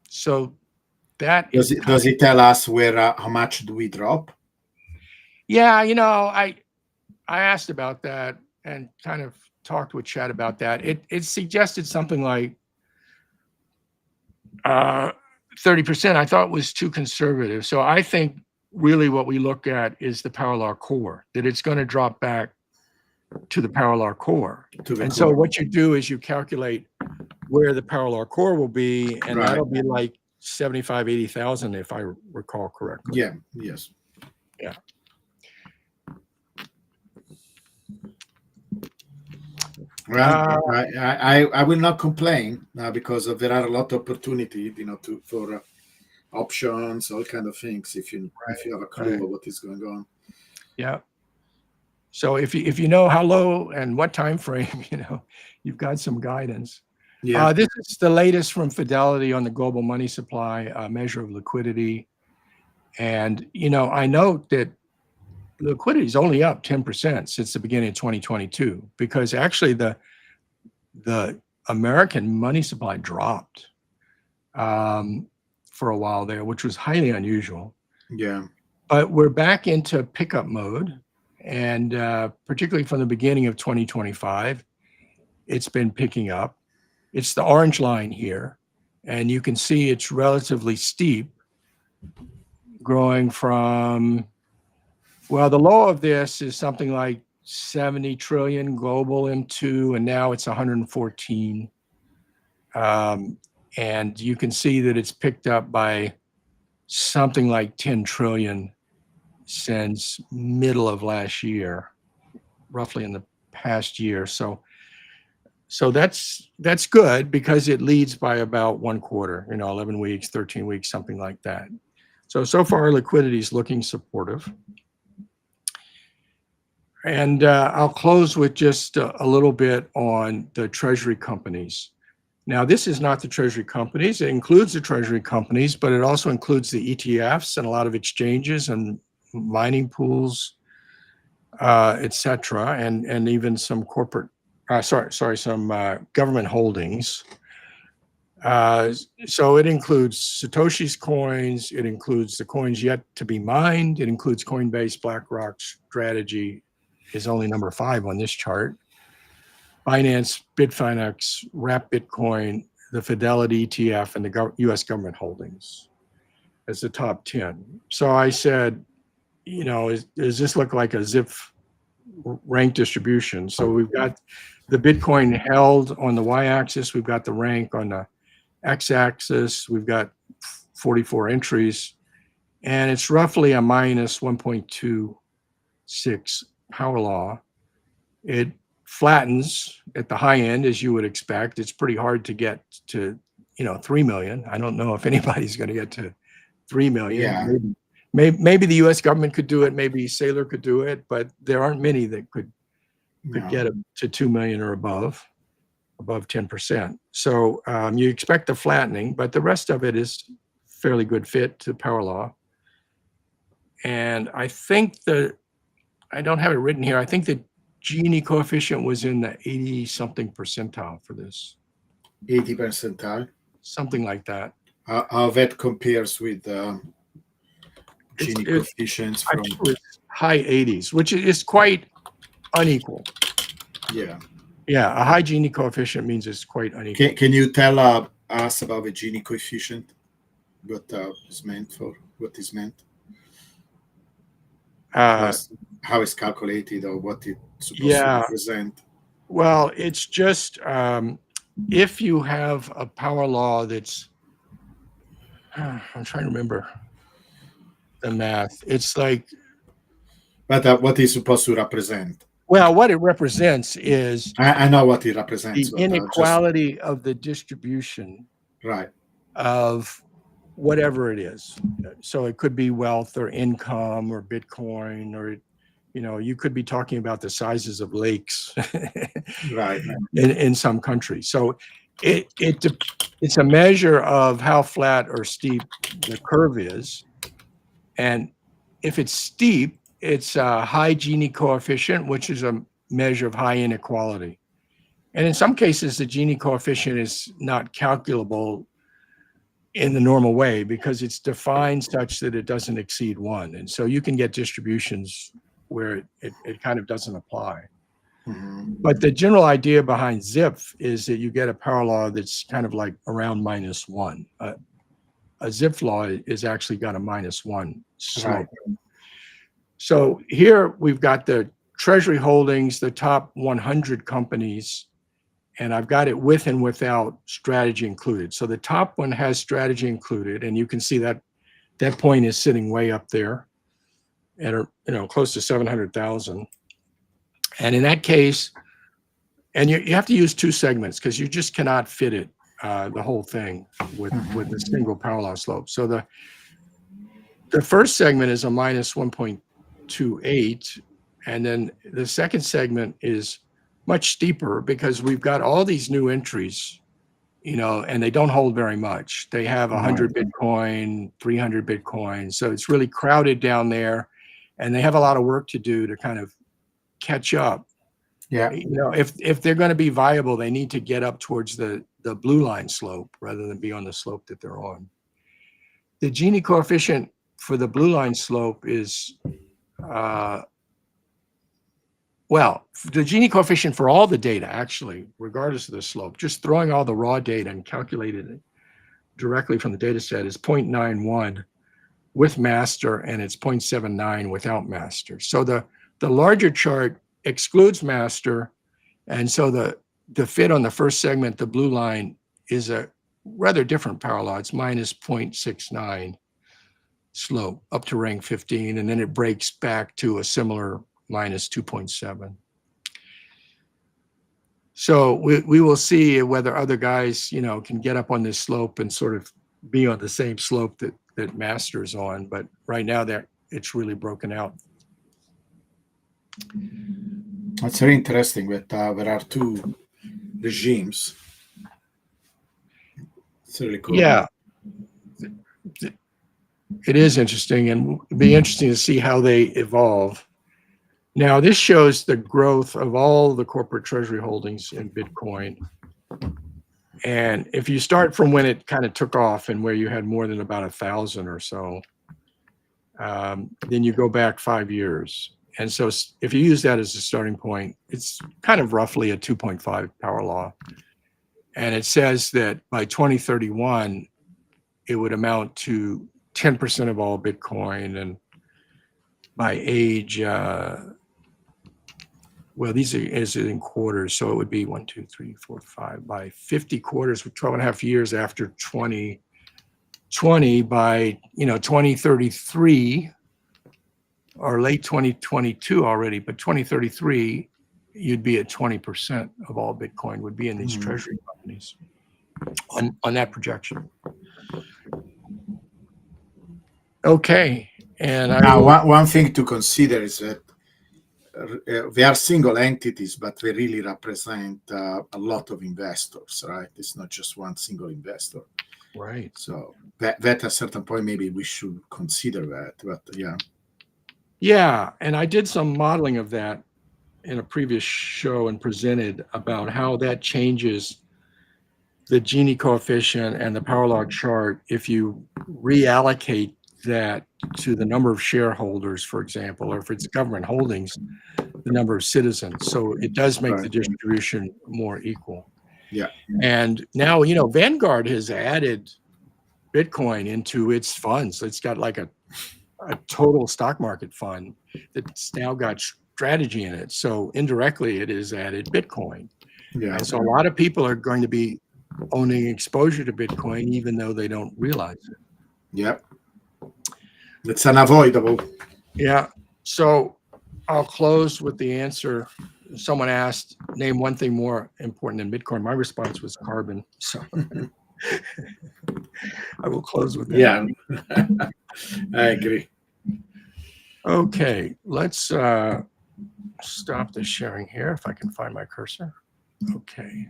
S2: So that
S1: does it tell us where how much do we drop?
S2: Yeah, I asked about that and kind of talked with Chad about that. It suggested something like 30%. I thought was too conservative. So I think really what we look at is the power law core, that it's going to drop back to the power law core. So what you do is you calculate where the power law core will be, and that'll be like 75, 80,000 if I recall correctly.
S1: Yeah. Yes.
S2: Yeah.
S1: Well, I will not complain because there are a lot of opportunity, for options, all kind of things. If you have a clue of what is going on.
S2: Yeah. So if you know how low and what time frame, you've got some guidance.
S1: Yeah.
S2: This is the latest from Fidelity on the global money supply measure of liquidity, and I note that liquidity is only up 10% since the beginning of 2022 because actually the American money supply dropped for a while there, which was highly unusual.
S1: Yeah.
S2: But we're back into pickup mode, and particularly from the beginning of 2025, it's been picking up. It's the orange line here, and you can see it's relatively steep, growing from, well, the low of this is something like 70 trillion global M2, and now it's 114. And you can see that it's picked up by something like 10 trillion since middle of last year, roughly in the past year. So So that's good because it leads by about 1/4, 11 weeks, 13 weeks, something like that. So far liquidity is looking supportive. And I'll close with just a little bit on the treasury companies. Now, this is not the treasury companies. It includes the treasury companies, but it also includes the ETFs and a lot of exchanges and mining pools, et cetera, and even some corporate, some government holdings. So it includes Satoshi's coins. It includes the coins yet to be mined. It includes Coinbase, BlackRock, Strategy is only number 5 on this chart. Binance, Bitfinex, Wrap Bitcoin, the Fidelity ETF, and the U.S. government holdings as the top 10. So I said, does this look like a zip rank distribution? So we've got the Bitcoin held on the y-axis. We've got the rank on the x-axis. We've got 44 entries, and it's roughly a minus 1.26 power law. It flattens at the high end, as you would expect. It's pretty hard to get to, 3 million. I don't know if anybody's going to get to 3 million.
S1: Yeah.
S2: Maybe the U.S. government could do it. Maybe Saylor could do it, but there aren't many that could get it to 2 million or above 10%. So you expect a flattening, but the rest of it is fairly good fit to power law. And I think I don't have it written here. I think the Gini coefficient was in the 80 something percentile for this.
S1: 80 percentile?
S2: Something like that.
S1: How that compares with Gini coefficients from
S2: high 80s, which is quite unequal.
S1: Yeah.
S2: Yeah, a high Gini coefficient means it's quite unequal.
S1: Can you tell us about the Gini coefficient? What is meant? How it's calculated, or what it's supposed to represent?
S2: Well, it's just if you have a power law that's, I'm trying to remember the math. It's like,
S1: but what is supposed to represent?
S2: Well, what it represents is
S1: I know what it represents.
S2: The inequality of the distribution,
S1: right,
S2: of whatever it is. So it could be wealth or income or Bitcoin, or you could be talking about the sizes of lakes,
S1: right,
S2: in some countries. So it's a measure of how flat or steep the curve is, and if it's steep, it's a high Gini coefficient, which is a measure of high inequality. And in some cases, the Gini coefficient is not calculable in the normal way because it's defined such that it doesn't exceed 1. And so you can get distributions where it kind of doesn't apply.
S1: Mm-hmm.
S2: But the general idea behind ZIP is that you get a power law that's kind of like around -1. A ZIP law is actually got a -1 slope. Right. So here we've got the treasury holdings, the top 100 companies, and I've got it with and without strategy included. So the top one has strategy included, and you can see that that point is sitting way up there at close to 700,000. And in that case, and you have to use 2 segments because you just cannot fit it, the whole thing with a single power law slope. So the first segment is a -1.28, and then the second segment is much steeper because we've got all these new entries, and they don't hold very much. They have 100 Bitcoin, 300 Bitcoin. So it's really crowded down there, and they have a lot of work to do to kind of catch up.
S1: Yeah.
S2: If they're going to be viable, they need to get up towards the blue line slope rather than be on the slope that they're on. The Gini coefficient for the blue line slope is, the Gini coefficient for all the data, actually, regardless of the slope, just throwing all the raw data and calculating it directly from the data set, is 0.91 with master, and it's 0.79 without master. So the larger chart excludes master, and so the fit on the first segment, the blue line, is a rather different power law. It's -0.69 slope up to rank 15, and then it breaks back to a similar -2.7. So we will see whether other guys, can get up on this slope and sort of be on the same slope that Master's on. But right now, it's really broken out.
S1: It's very interesting that there are two regimes. It's really cool.
S2: Yeah, it is interesting, and it'll be interesting to see how they evolve. Now, this shows the growth of all the corporate treasury holdings in Bitcoin. And if you start from when it kind of took off and where you had more than about 1,000 or so, then you go back 5 years. And so if you use that as a starting point, it's kind of roughly a 2.5 power law. And it says that by 2031, it would amount to 10% of all Bitcoin. And by age, well, these are is in quarters. So it would be 1, 2, 3, 4, 5 by 50 quarters with 12 and a half years after 2020 by, 2033 or late 2022 already, but 2033, you'd be at 20% of all Bitcoin would be in these treasury companies on that projection. Okay. And
S1: now, one thing to consider is that they are single entities, but they really represent a lot of investors, right? It's not just one single investor.
S2: Right.
S1: So that at a certain point, maybe we should consider that, but yeah.
S2: Yeah, and I did some modeling of that in a previous show and presented about how that changes the Gini coefficient and the power law chart if you reallocate that to the number of shareholders, for example, or if it's government holdings, the number of citizens. So it does make the distribution more equal.
S1: Yeah.
S2: And now, Vanguard has added Bitcoin into its funds. It's got like a total stock market fund that's now got strategy in it. So indirectly, it has added Bitcoin.
S1: Yeah.
S2: And so a lot of people are going to be owning exposure to Bitcoin, even though they don't realize it.
S1: Yeah. It's unavoidable.
S2: Yeah. So I'll close with the answer. Someone asked, name one thing more important than Bitcoin. My response was carbon. So I will close with that.
S1: Yeah. I agree.
S2: Okay, let's stop the sharing here if I can find my cursor. Okay,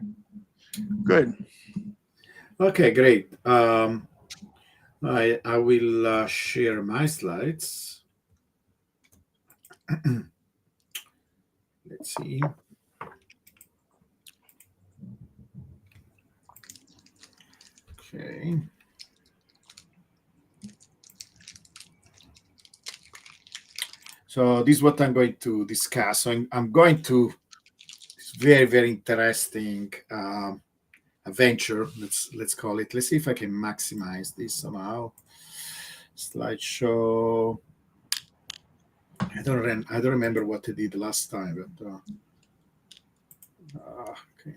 S2: good.
S1: Okay, great. I will share my slides. Let's see. Okay. So this is what I'm going to discuss. So I'm going to this very, very interesting adventure. Let's call it. Let's see if I can maximize this somehow. Slideshow. I don't remember what I did last time, but okay.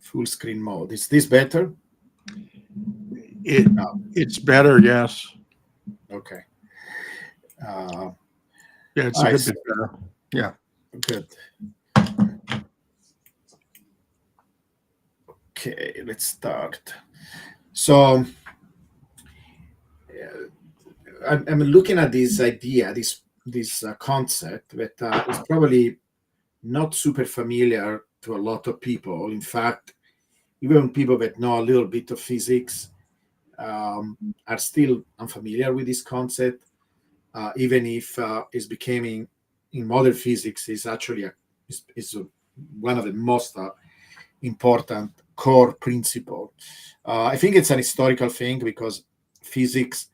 S1: Full screen mode. Is this better?
S2: It's better, yes.
S1: Okay.
S2: Yeah, it's a good bit better. Yeah.
S1: Good. Okay, let's start. So I'm looking at this idea, this concept that is probably not super familiar to a lot of people. In fact, even people that know a little bit of physics are still unfamiliar with this concept, even if it's becoming in modern physics is actually one of the most important core principle. I think it's an historical thing because physics,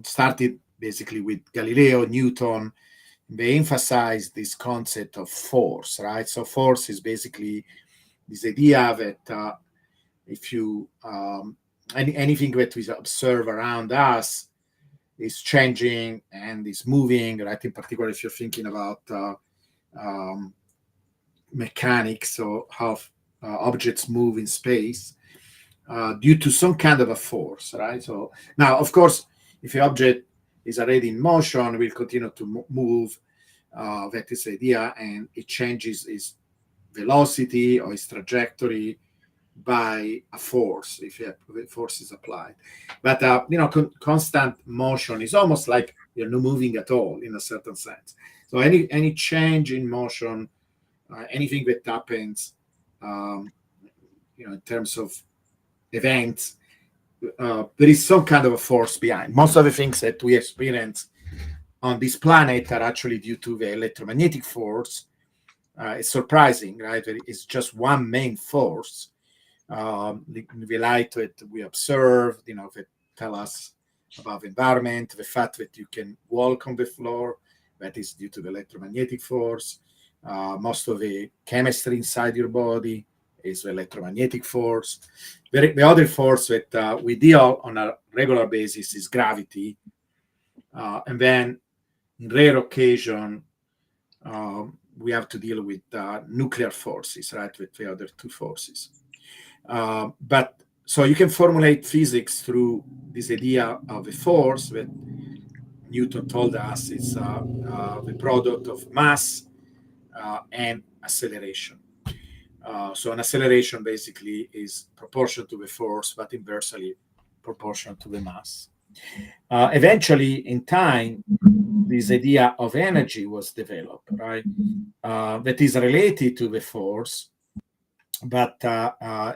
S1: started basically with Galileo, Newton. They emphasized this concept of force, right? So force is basically this idea that if you anything that we observe around us is changing and is moving, right? In particular, if you're thinking about mechanics or how objects move in space due to some kind of a force, right? So now, of course, if the object is already in motion, will continue to move. That is the idea, and it changes is velocity or its trajectory by a force, if a force is applied. But constant motion is almost like you're not moving at all in a certain sense. So any change in motion, anything that happens, in terms of events, there is some kind of a force behind. Most of the things that we experience on this planet are actually due to the electromagnetic force. It's surprising, right? It's just one main force. The light that we observe, that tell us about the environment, the fact that you can walk on the floor, that is due to the electromagnetic force. Most of the chemistry inside your body is the electromagnetic force. The other force that we deal on a regular basis is gravity. And then in rare occasion, we have to deal with nuclear forces, right, with the other two forces. But so you can formulate physics through this idea of a force that Newton told us is the product of mass and acceleration. So an acceleration basically is proportional to the force, but inversely proportional to the mass. Eventually, in time, this idea of energy was developed, right? That is related to the force, but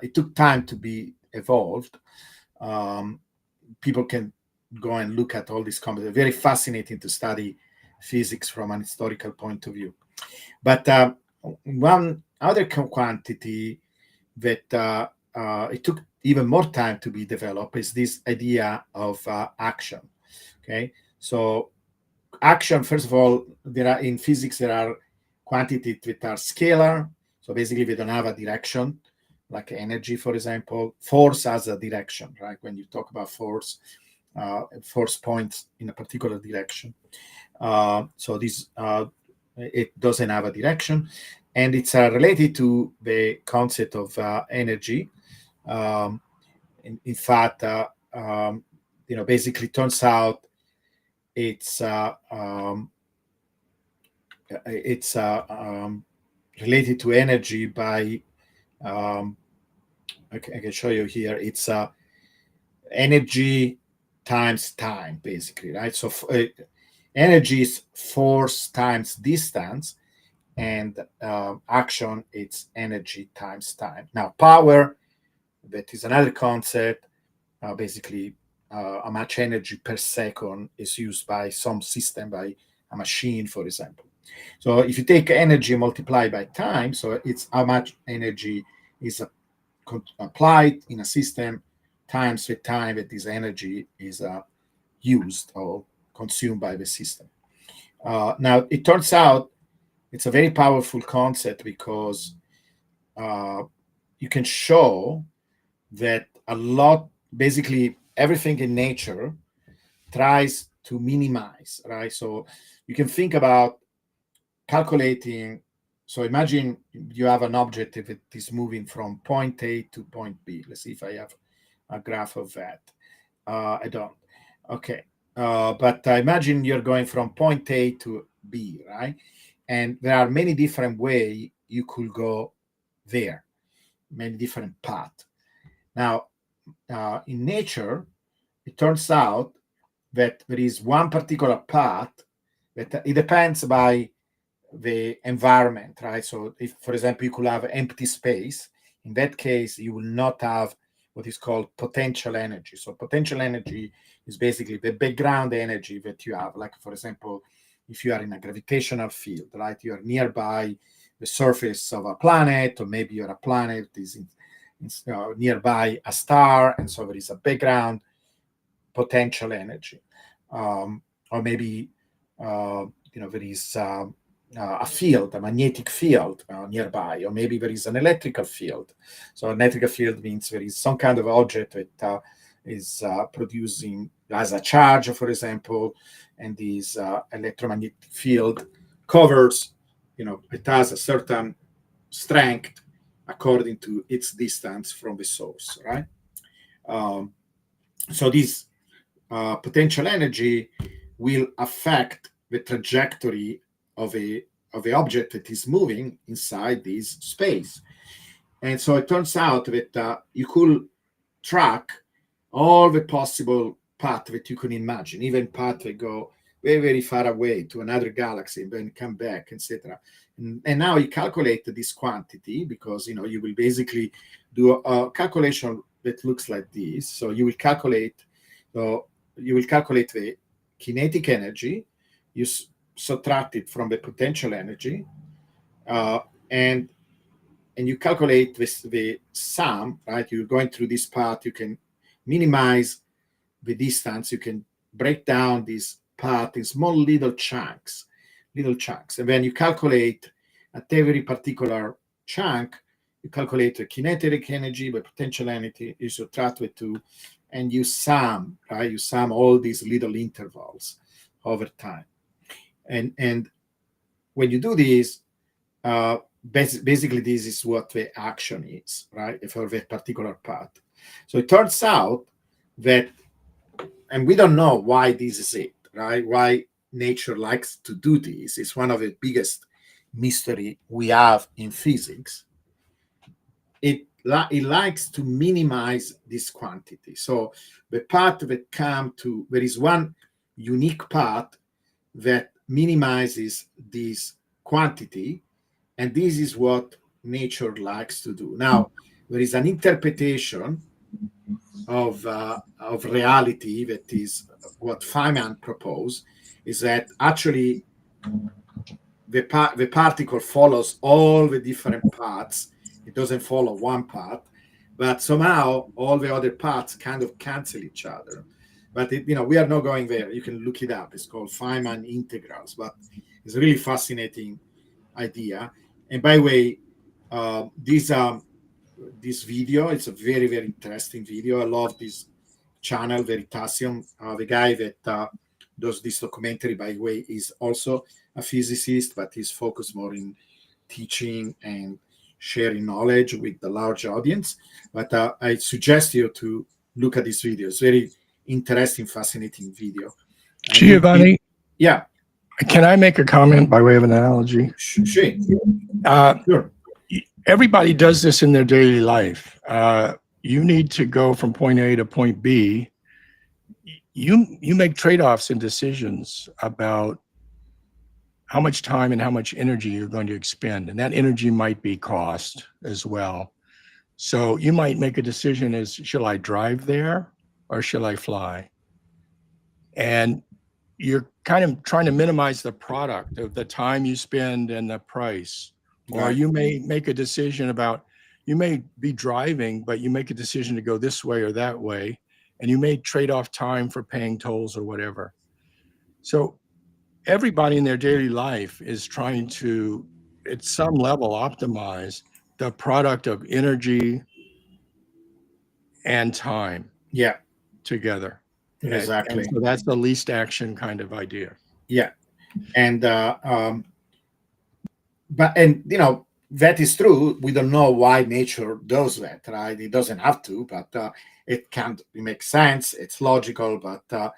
S1: it took time to be evolved. People can go and look at all these concepts. Very fascinating to study physics from an historical point of view. But one other quantity that it took even more time to be developed is this idea of action. Okay, so action, first of all, in physics there are quantities that are scalar, so basically we don't have a direction, like energy, for example. Force has a direction, right? When you talk about force, force points in a particular direction. So this it doesn't have a direction, and it's related to the concept of energy. In fact, basically turns out it's related to energy by I can show you here. It's energy times time, basically, right? So energy is force times distance, and action, it's energy times time. Now, power, that is another concept. Basically, how much energy per second is used by some system, by a machine, for example. So if you take energy multiplied by time, so it's how much energy is applied in a system times the time that this energy is used or consumed by the system. Now, it turns out it's a very powerful concept because you can show that basically everything in nature tries to minimize, right? So you can think about calculating. So imagine you have an object that is moving from point A to point B. Let's see if I have a graph of that. I don't. Okay. But imagine you're going from point A to B, right? And there are many different ways you could go there, many different paths. Now, in nature, it turns out that there is one particular path that it depends by the environment, right? So if, for example, you could have empty space, in that case, you will not have what is called potential energy. So potential energy is basically the background energy that you have. Like, for example, if you are in a gravitational field, right? You are nearby the surface of a planet, or maybe you're a planet is nearby a star, and so there is a background potential energy. Or maybe there is a field, a magnetic field nearby, or maybe there is an electrical field. So an electrical field means there is some kind of object that is producing, as a charge, for example, and this electromagnetic field covers, it has a certain strength according to its distance from the source, right? So this potential energy will affect the trajectory of a of the object that is moving inside this space. And so it turns out that you could track all the possible paths that you can imagine, even paths that go very, very far away to another galaxy and then come back, etc. And now you calculate this quantity because you will basically do a calculation that looks like this. So you will calculate the kinetic energy, you subtract it from the potential energy, and you calculate the sum, right? You're going through this path, you can minimize the distance, you can break down this path in small little chunks, and then you calculate at every particular chunk, you calculate the kinetic energy, the potential energy, you subtract the two, and you sum, right? You sum all these little intervals over time. And when you do this, basically this is what the action is, right, for that particular path. So it turns out that, and we don't know why this is it, right? Why nature likes to do this. It's one of the biggest mystery we have in physics. It likes to minimize this quantity. So the path that come to, there is one unique path that minimizes this quantity, and this is what nature likes to do. Now, there is an interpretation of reality that is what Feynman proposed, is that actually the particle follows all the different paths. It doesn't follow one path, but somehow all the other paths kind of cancel each other. But we are not going there. You can look it up. It's called Feynman integrals, but it's a really fascinating idea. And by the way, this video, it's a very, very interesting video. I love this channel, Veritasium. The guy that does this documentary, by the way, is also a physicist, but he's focused more in teaching and sharing knowledge with the large audience. But I suggest you to look at this video. It's very interesting, fascinating video. And
S2: Giovanni,
S1: yeah.
S2: Can I make a comment by way of an analogy?
S1: Sure.
S2: Sure. Everybody does this in their daily life. You need to go from point A to point B. You make trade-offs and decisions about how much time and how much energy you're going to expend, and that energy might be cost as well. So you might make a decision as, shall I drive there or shall I fly? And you're kind of trying to minimize the product of the time you spend and the price. Or you may make a decision about, you may be driving, but you make a decision to go this way or that way, and you may trade off time for paying tolls or whatever. So everybody in their daily life is trying to, at some level, optimize the product of energy and time together.
S1: Exactly.
S2: And so that's the least action kind of idea.
S1: Yeah. And that is true. We don't know why nature does that, right? It doesn't have to, but it makes sense. It's logical, but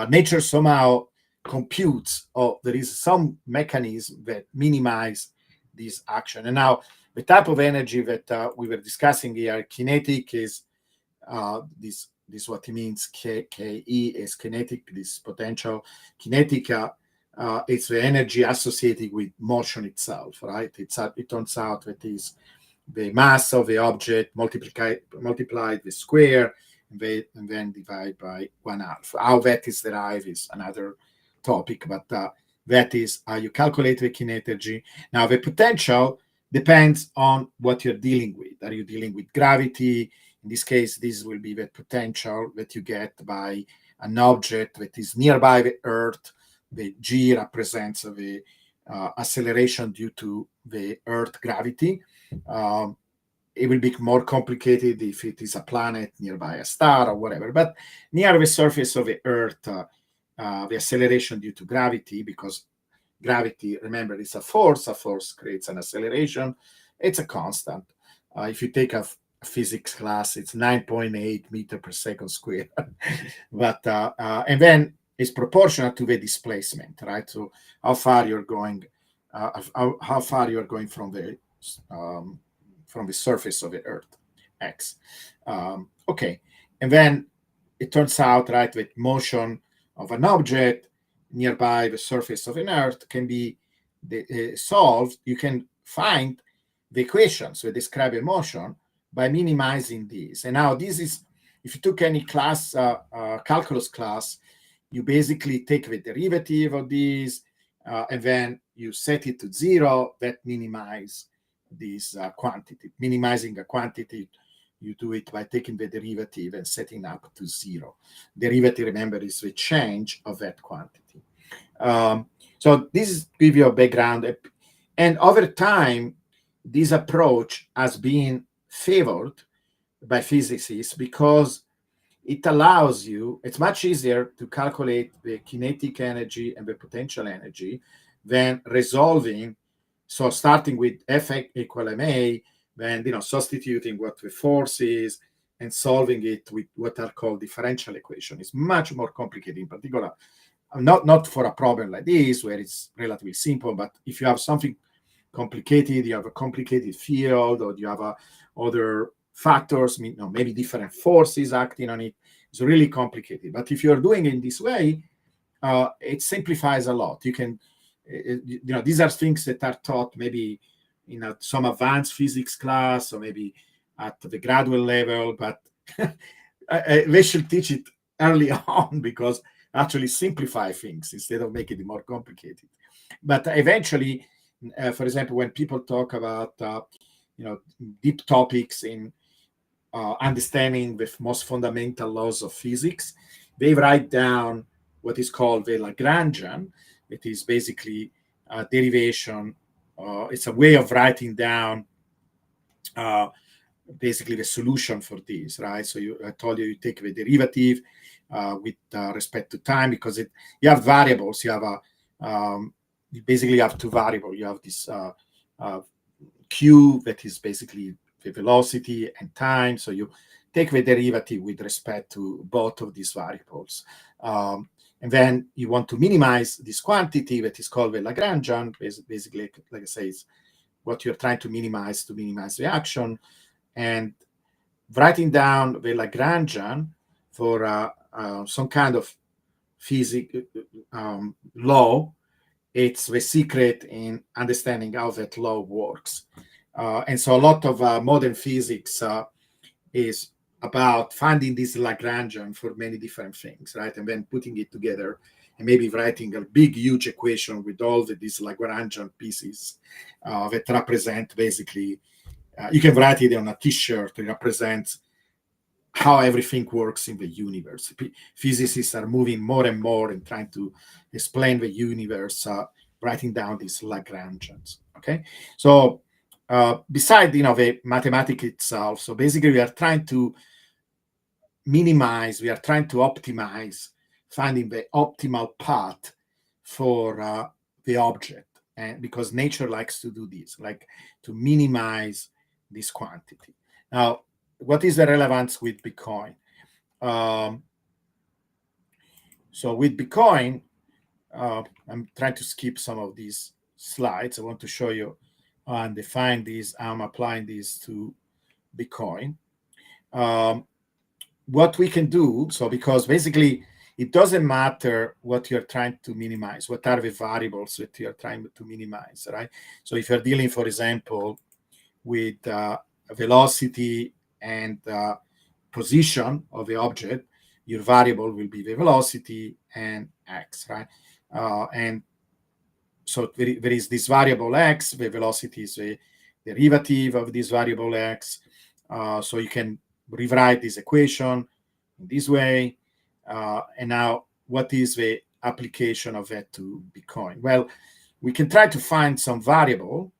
S1: nature somehow computes, there is some mechanism that minimize this action. And now the type of energy that we were discussing here, kinetic, is this what it means. Ke is kinetic, this potential. Kinetic, it's the energy associated with motion itself, right? It turns out that is the mass of the object multiplied the square, and then divide by 1/2. How that is derived is another topic, but that is how you calculate the kinetic energy. Now, the potential depends on what you're dealing with. Are you dealing with gravity? In this case, this will be the potential that you get by an object that is nearby the Earth. The G represents the acceleration due to the Earth gravity. It will be more complicated if it is a planet nearby a star or whatever. But near the surface of the Earth, the acceleration due to gravity, because gravity, remember, is a force. A force creates an acceleration. It's a constant. If you take a physics class, it's 9.8 meter per second squared. But and then it's proportional to the displacement, right? So how far you're going how far you are going um, from the surface of the Earth, x. Okay, and then it turns out, right, that motion of an object nearby the surface of an Earth can be solved. You can find the equations that describe a motion by minimizing these. And now this is, if you took any class, calculus class, you basically take the derivative of these, and then you set it to zero. That minimize this quantity. Minimizing a quantity, you do it by taking the derivative and setting up to zero. Derivative, remember, is the change of that quantity. So this gives you a background. And over time, this approach has been favored by physicists because it allows you, it's much easier to calculate the kinetic energy and the potential energy than resolving. So starting with F equal ma, then substituting what the force is and solving it with what are called differential equation is much more complicated. In particular, not for a problem like this where it's relatively simple, but if you have something complicated, you have a complicated field, or you have other factors, maybe different forces acting on it. It's really complicated. But if you're doing it in this way, it simplifies a lot. You can, these are things that are taught maybe in some advanced physics class or maybe at the graduate level, but they should teach it early on because actually simplify things instead of making it more complicated. But eventually, for example, when people talk about deep topics in understanding the most fundamental laws of physics, they write down what is called the Lagrangian. It is basically a derivation. It's a way of writing down basically the solution for this, right? So I told you take the derivative with respect to time because you have variables. You have you basically have two variables. You have this q that is basically the velocity and time. So you take the derivative with respect to both of these variables. And then you want to minimize this quantity that is called the Lagrangian. Basically, like I say, it's what you're trying to minimize the action. And writing down the Lagrangian for some kind of physics law, it's the secret in understanding how that law works. And so a lot of modern physics is about finding this Lagrangian for many different things, right? And then putting it together and maybe writing a big, huge equation with all these Lagrangian pieces that represent basically, you can write it on a t-shirt. It represents how everything works in the universe. Physicists are moving more and more in trying to explain the universe, writing down these Lagrangians. Okay, so beside the mathematics itself, so basically we are trying to minimize, we are trying to optimize, finding the optimal path for the object, and because nature likes to do this, like to minimize this quantity. Now, what is the relevance with Bitcoin? So with Bitcoin, I'm trying to skip some of these slides. I want to show you and define these. I'm applying these to Bitcoin. What we can do, so because basically it doesn't matter what you're trying to minimize, what are the variables that you're trying to minimize, right? So if you're dealing, for example, with velocity and position of the object, your variable will be the velocity and x, right? And so there is this variable x, the velocity is the derivative of this variable x. So you can rewrite this equation in this way. And now, what is the application of that to Bitcoin? Well, we can try to find some variable,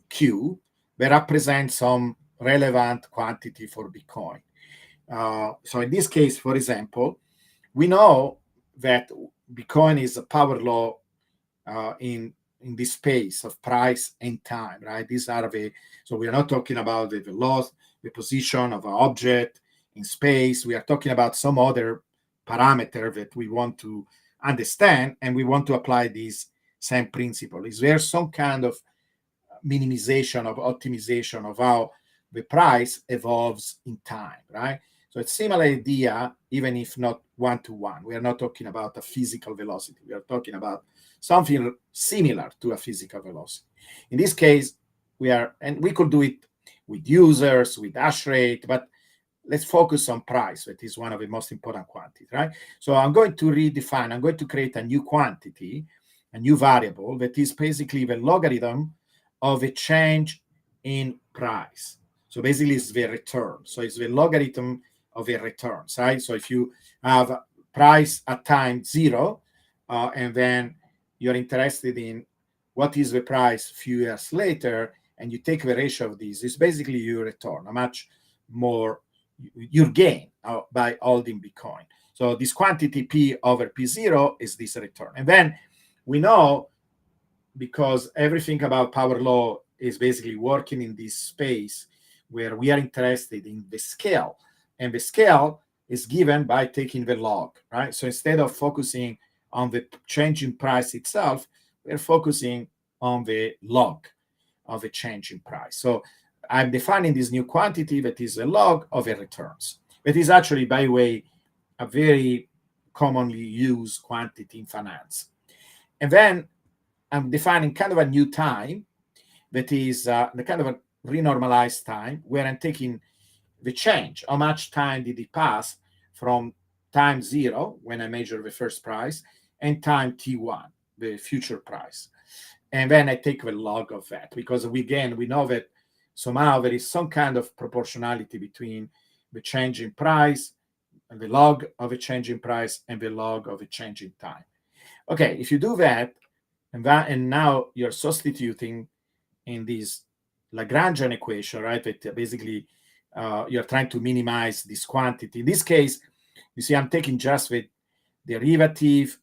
S1: Q, that represents some relevant quantity for Bitcoin. So in this case, for example, we know that Bitcoin is a power law in this space of price and time, right? These are so we are not talking about the laws, the position of an object in space. We are talking about some other parameter that we want to understand, and we want to apply this same principle. Is there some kind of minimization of optimization of how the price evolves in time, right? So it's similar idea, even if not one to one. We are not talking about a physical velocity. We are talking about something similar to a physical velocity. In this case, and we could do it with users, with hash rate, but let's focus on price, that is one of the most important quantities, right? So I'm going to redefine, I'm going to create a new quantity, a new variable that is basically the logarithm of a change in price. So basically it's the return. So it's the logarithm of a return, right? So if you have price at time 0, and then you're interested in what is the price a few years later, and you take the ratio of these, it's basically your return, how much more your gain by holding Bitcoin. So this quantity P over P0 is this return. And then we know, because everything about power law is basically working in this space where we are interested in the scale, and the scale is given by taking the log, right? So instead of focusing on the change in price itself, we're focusing on the log of a change in price. So I'm defining this new quantity that is a log of a returns. It is actually, by the way, a very commonly used quantity in finance. And then I'm defining kind of a new time that is the kind of a renormalized time, where I'm taking the change. How much time did it pass from time 0, when I measure the first price, and time T1, the future price. And then I take the log of that, because we know that somehow there is some kind of proportionality between the change in price and the log of a change in price and the log of a change in time. Okay, if you do that, and now you're substituting in this Lagrangian equation, right? That basically you're trying to minimize this quantity. In this case, you see, I'm taking just the derivative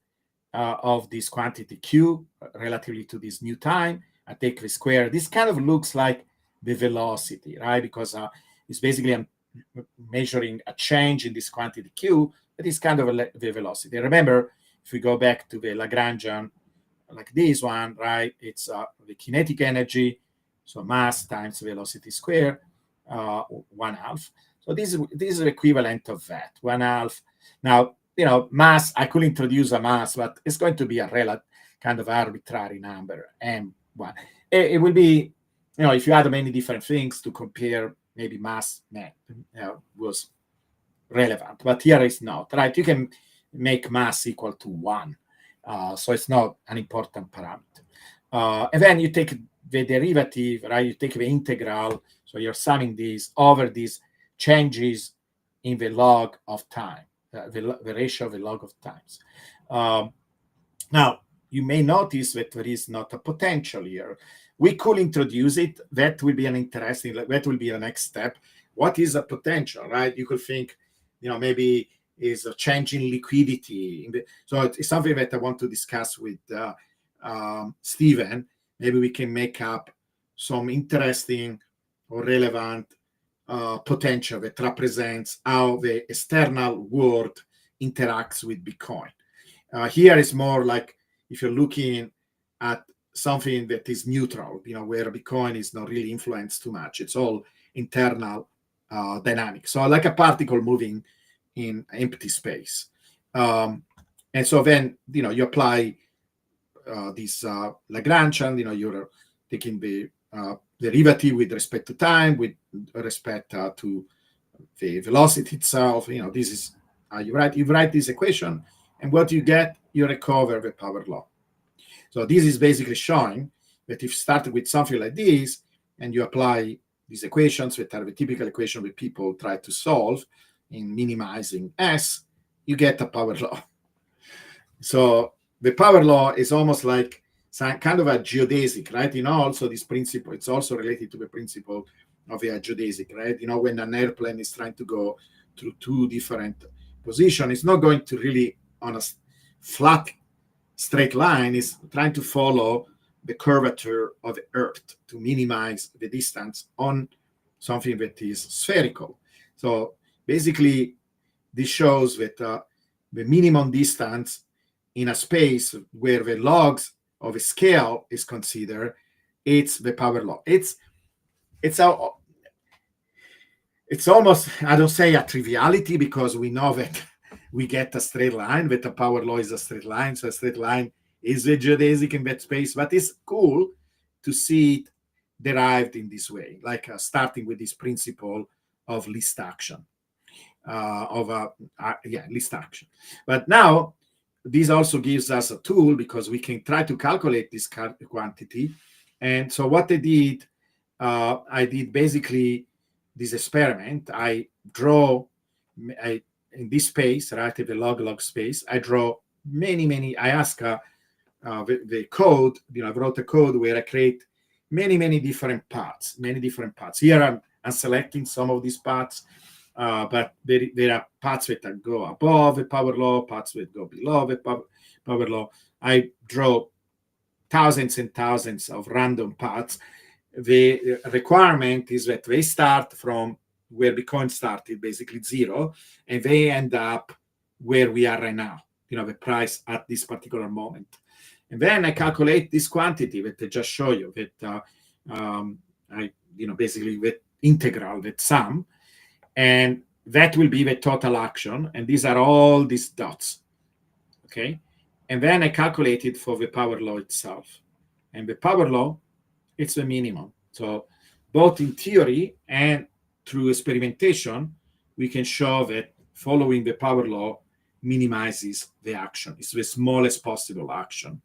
S1: of this quantity Q relatively to this new time. I take the square. This kind of looks like the velocity, right? Because it's basically I'm measuring a change in this quantity Q, that is kind of the velocity. Remember, if we go back to the Lagrangian, like this one, right? It's the kinetic energy, so mass times velocity square, 1/2. So this is the equivalent of that, 1/2. Now, mass, I could introduce a mass, but it's going to be a relative kind of arbitrary number, M1. It will be, if you add many different things to compare, maybe mass was relevant, but here it's not, right? You can make mass equal to 1. So it's not an important parameter. And then you take the derivative, right? You take the integral, so you're summing these over these changes in the log of time, the ratio of the log of times. Now, you may notice that there is not a potential here. We could introduce it. That will be that will be the next step. What is a potential, right? You could think, maybe is a change in liquidity. So it's something that I want to discuss with Stephen. Maybe we can make up some interesting or relevant potential that represents how the external world interacts with Bitcoin. Here is more like if you're looking at something that is neutral, where Bitcoin is not really influenced too much. It's all internal dynamics. So like a particle moving in empty space. And so then, you apply this Lagrangian, you're taking the derivative with respect to time, with respect to the velocity itself. This is how you write this equation, and what you get, you recover the power law. So this is basically showing that if you start with something like this, and you apply these equations, that are the typical equation that people try to solve in minimizing S, you get a power law. So the power law is almost like some kind of a geodesic, right? Also this principle, it's also related to the principle of a geodesic, right? When an airplane is trying to go through two different positions, it's not going to really on a flat, straight line. It's trying to follow the curvature of the Earth to minimize the distance on something that is spherical. So basically, this shows that the minimum distance in a space where the logs of a scale is considered, it's the power law. It's a it's almost, I don't say a triviality, because we know that we get a straight line, that the power law is a straight line. So a straight line is a geodesic in that space, but it's cool to see it derived in this way, like starting with this principle of least action, least action. But now this also gives us a tool, because we can try to calculate this quantity. And so what I did basically this experiment. I draw, in this space, right, in the log space, I draw many, I ask the code, I wrote a code where I create many different paths, Here I'm selecting some of these paths, but there are paths that go above the power law, paths that go below the power law. I draw thousands and thousands of random paths. The requirement is that they start from where Bitcoin started, basically zero, and they end up where we are right now, the price at this particular moment. And then I calculate this quantity that I just show you, that basically with integral, with sum, and that will be the total action. And these are all these dots, okay? And then I calculate it for the power law itself. And the power law, it's the minimum. So both in theory and through experimentation, we can show that following the power law minimizes the action. It's the smallest possible action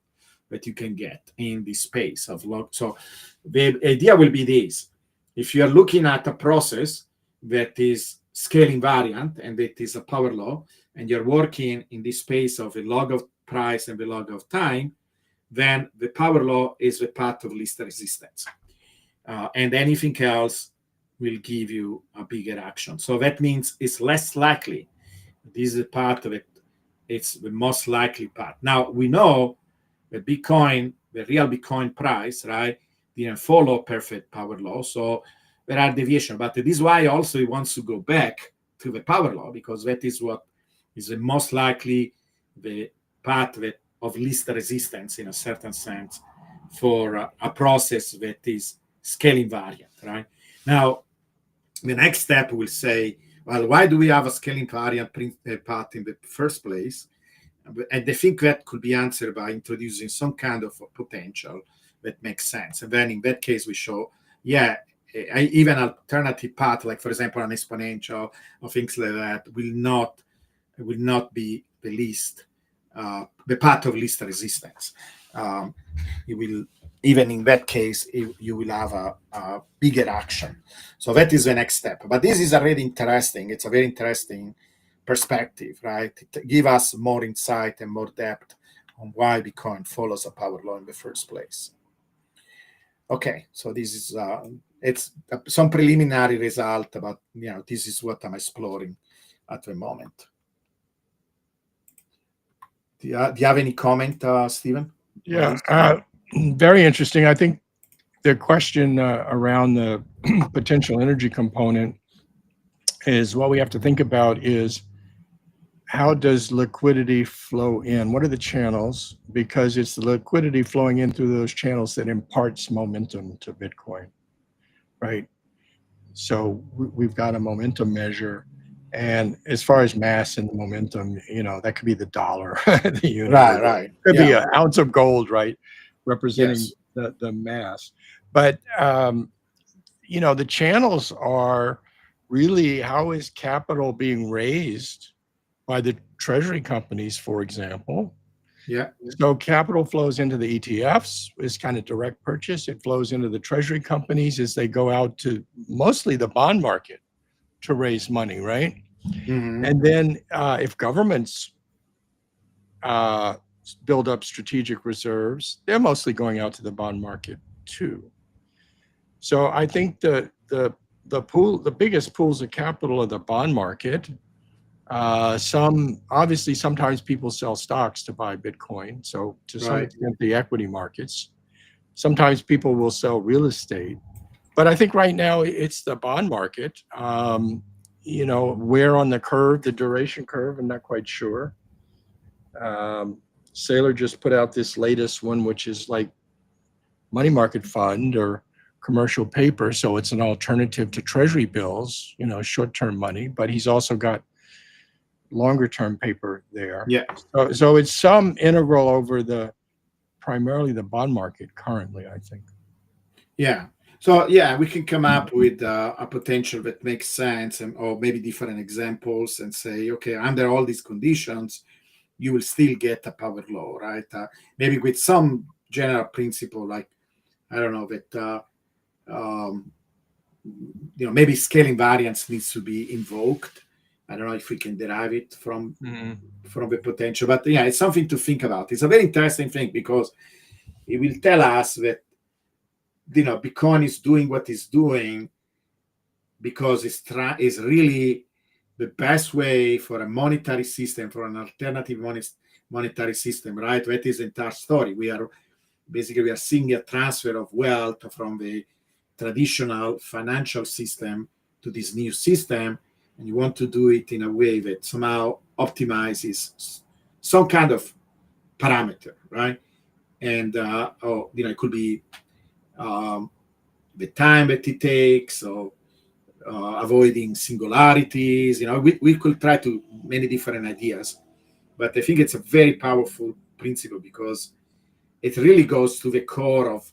S1: that you can get in this space of log. So the idea will be this. If you are looking at a process that is scale invariant and that is a power law, and you're working in this space of a log of price and the log of time, then the power law is the path of least resistance. And anything else will give you a bigger action. So that means it's less likely. This is a part of it. It's the most likely path. Now, we know that Bitcoin, the real Bitcoin price, right, didn't follow perfect power law. So there are deviations. But this is why also it wants to go back to the power law, because that is what is the most likely the path of least resistance, in a certain sense, for a process that is scale invariant, right? Now, the next step will say, well, why do we have a scale invariant path in the first place? And they think that could be answered by introducing some kind of a potential that makes sense. And then in that case, we show, even alternative path, like for example, an exponential or things like that, will not be the least, the path of least resistance. It will, even in that case, you will have a bigger action. So that is the next step. But this is already interesting. It's a very interesting perspective, right? It gives us more insight and more depth on why Bitcoin follows a power law in the first place. Okay, so this is it's some preliminary result, but this is what I'm exploring at the moment. Do you have any comment, Stephen?
S2: Yeah, very interesting. I think the question around the potential energy component is what we have to think about is how does liquidity flow in? What are the channels? Because it's the liquidity flowing in through those channels that imparts momentum to Bitcoin, right? So we've got a momentum measure. And as far as mass and momentum, that could be the dollar, the unit.
S1: Right.
S2: Could be an ounce of gold, right? Representing
S1: Yes.
S2: the mass. But, the channels are really how is capital being raised by the treasury companies, for example.
S1: Yeah.
S2: So capital flows into the ETFs is kind of direct purchase. It flows into the treasury companies as they go out to mostly the bond market to raise money, right?
S1: Mm-hmm.
S2: And then if governments build up strategic reserves, they're mostly going out to the bond market too. So I think the biggest pools of capital are the bond market. Sometimes people sell stocks to buy Bitcoin. So to some extent, the equity markets. Sometimes people will sell real estate. But I think right now it's the bond market. Where on the curve, the duration curve, I'm not quite sure. Saylor just put out this latest one, which is like money market fund or commercial paper. So it's an alternative to treasury bills, short-term money, but he's also got longer term paper there.
S1: Yeah.
S2: So it's some integral over the primarily the bond market currently, I think.
S1: Yeah. So yeah, we can come up with a potential that makes sense, or maybe different examples, and say, okay, under all these conditions, you will still get a power law, right? Maybe with some general principle, like I don't know that um, maybe scaling variance needs to be invoked. I don't know if we can derive it from the potential, but yeah, it's something to think about. It's a very interesting thing because it will tell us that Bitcoin is doing what it's doing because it's really the best way for a monetary system, for an alternative monetary system, right? That is the entire story. We are seeing a transfer of wealth from the traditional financial system to this new system, and you want to do it in a way that somehow optimizes some kind of parameter, right? And it could be the time that it takes, or avoiding singularities. We could try to many different ideas, but I think it's a very powerful principle because it really goes to the core of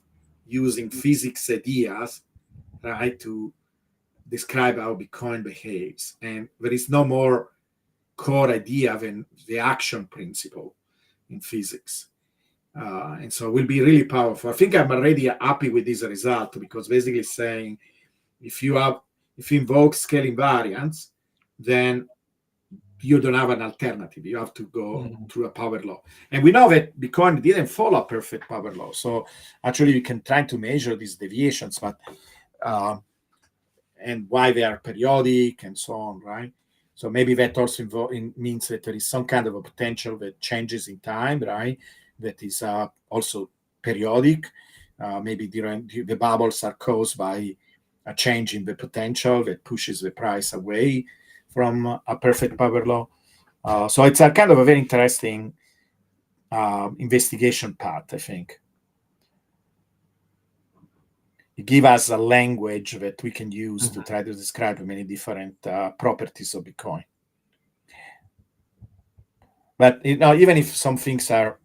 S1: using physics ideas, right, to describe how Bitcoin behaves. And there is no more core idea than the action principle in physics. And so it will be really powerful. I think I'm already happy with this result because basically saying if you invoke scaling variance, then you don't have an alternative. You have to go through a power law. And we know that Bitcoin didn't follow a perfect power law. So actually you can try to measure these deviations, but and why they are periodic and so on, right? So maybe that also means that there is some kind of a potential that changes in time, right? That is also periodic. Maybe the bubbles are caused by a change in the potential that pushes the price away from a perfect power law. So it's a kind of a very interesting investigation path, I think. It gives us a language that we can use to try to describe many different properties of Bitcoin. But even if some things are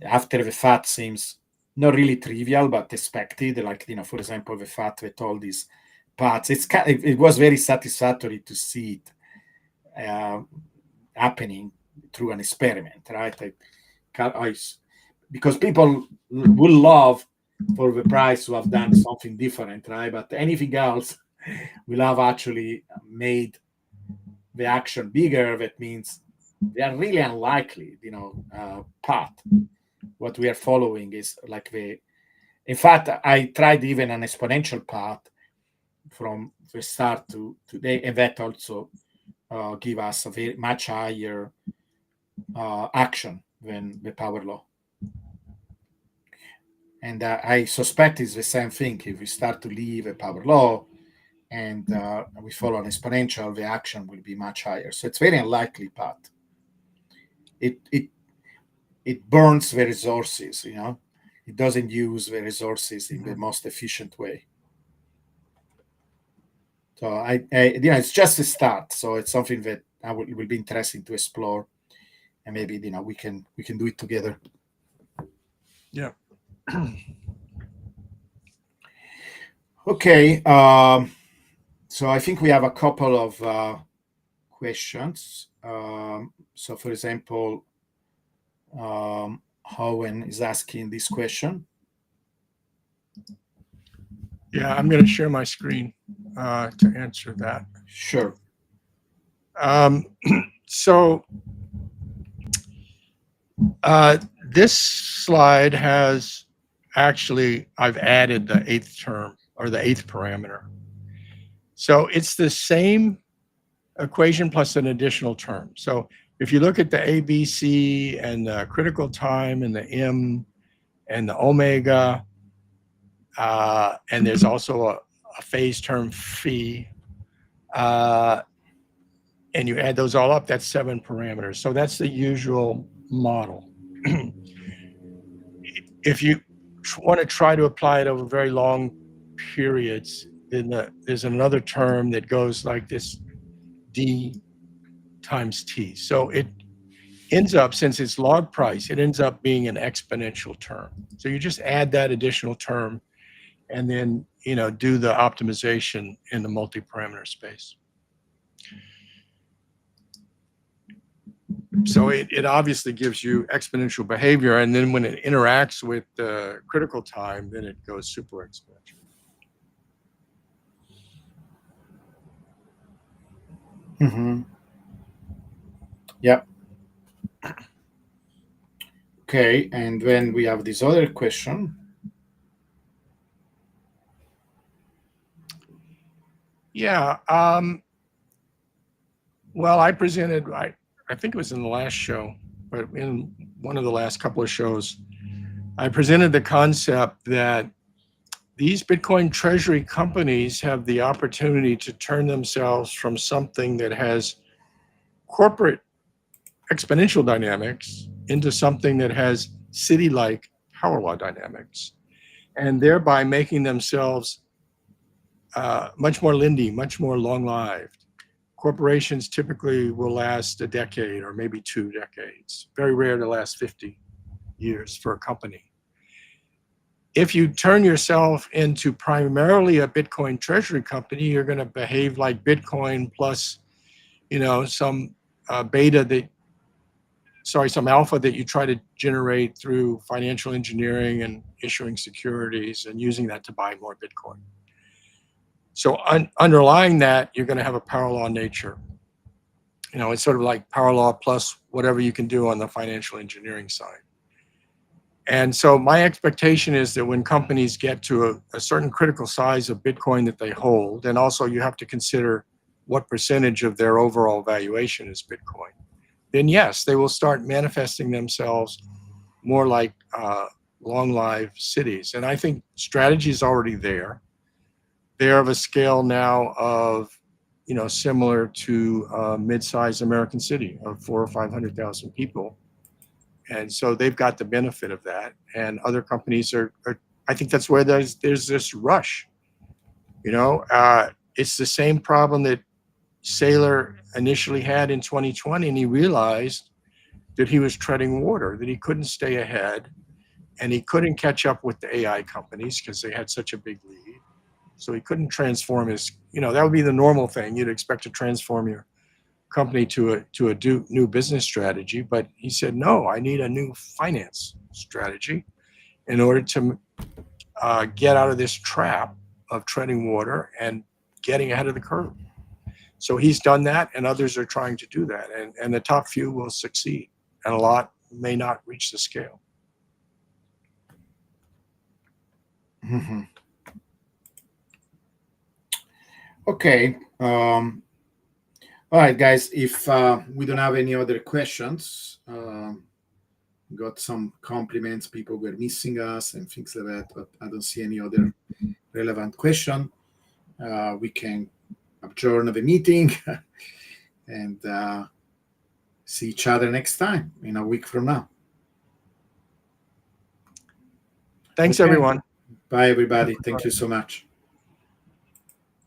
S1: after the fact seems not really trivial but expected, like for example the fact that all these parts, it was very satisfactory to see it happening through an experiment, right? Because people would love for the price to have done something different, right? But anything else will have actually made the action bigger. That means they are really unlikely, path. What we are following is like in fact, I tried even an exponential path from the start to today, and that also give us a very much higher action than the power law. And I suspect it's the same thing. If we start to leave a power law and we follow an exponential, the action will be much higher. So it's very unlikely path. It burns the resources, It doesn't use the resources in the most efficient way. So it's just a start. So it's something that it will be interesting to explore, and maybe we can do it together.
S2: Yeah.
S1: Okay. So I think we have a couple of questions. So, for example, Howen is asking this question.
S2: Yeah, I'm going to share my screen to answer that.
S1: Sure.
S2: So this slide has actually, I've added the eighth term or the eighth parameter. So it's the same equation plus an additional term. So if you look at the ABC and the critical time and the M and the omega, and there's also a phase term phi, and you add those all up, that's 7 parameters. So that's the usual model. if you want to try to apply it over very long periods, then there's another term that goes like this: D times T. So it ends up, since it's log price, it ends up being an exponential term. So you just add that additional term and then, do the optimization in the multi-parameter space. So it obviously gives you exponential behavior, and then when it interacts with the critical time, then it goes super exponential.
S1: Mm-hmm. Yeah. Okay, and then we have this other question.
S2: Yeah. Well, I presented, I think it was in the last show, but in one of the last couple of shows, I presented the concept that these Bitcoin treasury companies have the opportunity to turn themselves from something that has corporate exponential dynamics into something that has city-like power law dynamics, and thereby making themselves much more Lindy, much more long-lived. Corporations typically will last a decade or maybe 2 decades. Very rare to last 50 years for a company. If you turn yourself into primarily a Bitcoin treasury company, you're going to behave like Bitcoin plus, some some alpha that you try to generate through financial engineering and issuing securities and using that to buy more Bitcoin. So underlying that, you're going to have a power law nature. It's sort of like power law plus whatever you can do on the financial engineering side. And so my expectation is that when companies get to a certain critical size of Bitcoin that they hold, and also you have to consider what percentage of their overall valuation is Bitcoin, then yes, they will start manifesting themselves more like long-lived cities. And I think strategy is already there. They're of a scale now of, similar to a mid-sized American city of 400,000 or 500,000 people. And so they've got the benefit of that. And other companies are I think that's where there's this rush. It's the same problem that Saylor initially had in 2020, and he realized that he was treading water, that he couldn't stay ahead, and he couldn't catch up with the AI companies because they had such a big lead. So he couldn't transform his, that would be the normal thing. You'd expect to transform your company to a new business strategy. But he said, no, I need a new finance strategy in order to get out of this trap of treading water and getting ahead of the curve. So he's done that, and others are trying to do that. And the top few will succeed, and a lot may not reach the scale.
S1: Mm-hmm. Okay. All right, guys. If we don't have any other questions, got some compliments. People were missing us and things like that, but I don't see any other relevant question. We can adjourn the meeting and see each other next time in a week from now.
S2: Thanks, everyone.
S1: Bye, everybody. Thank you so much.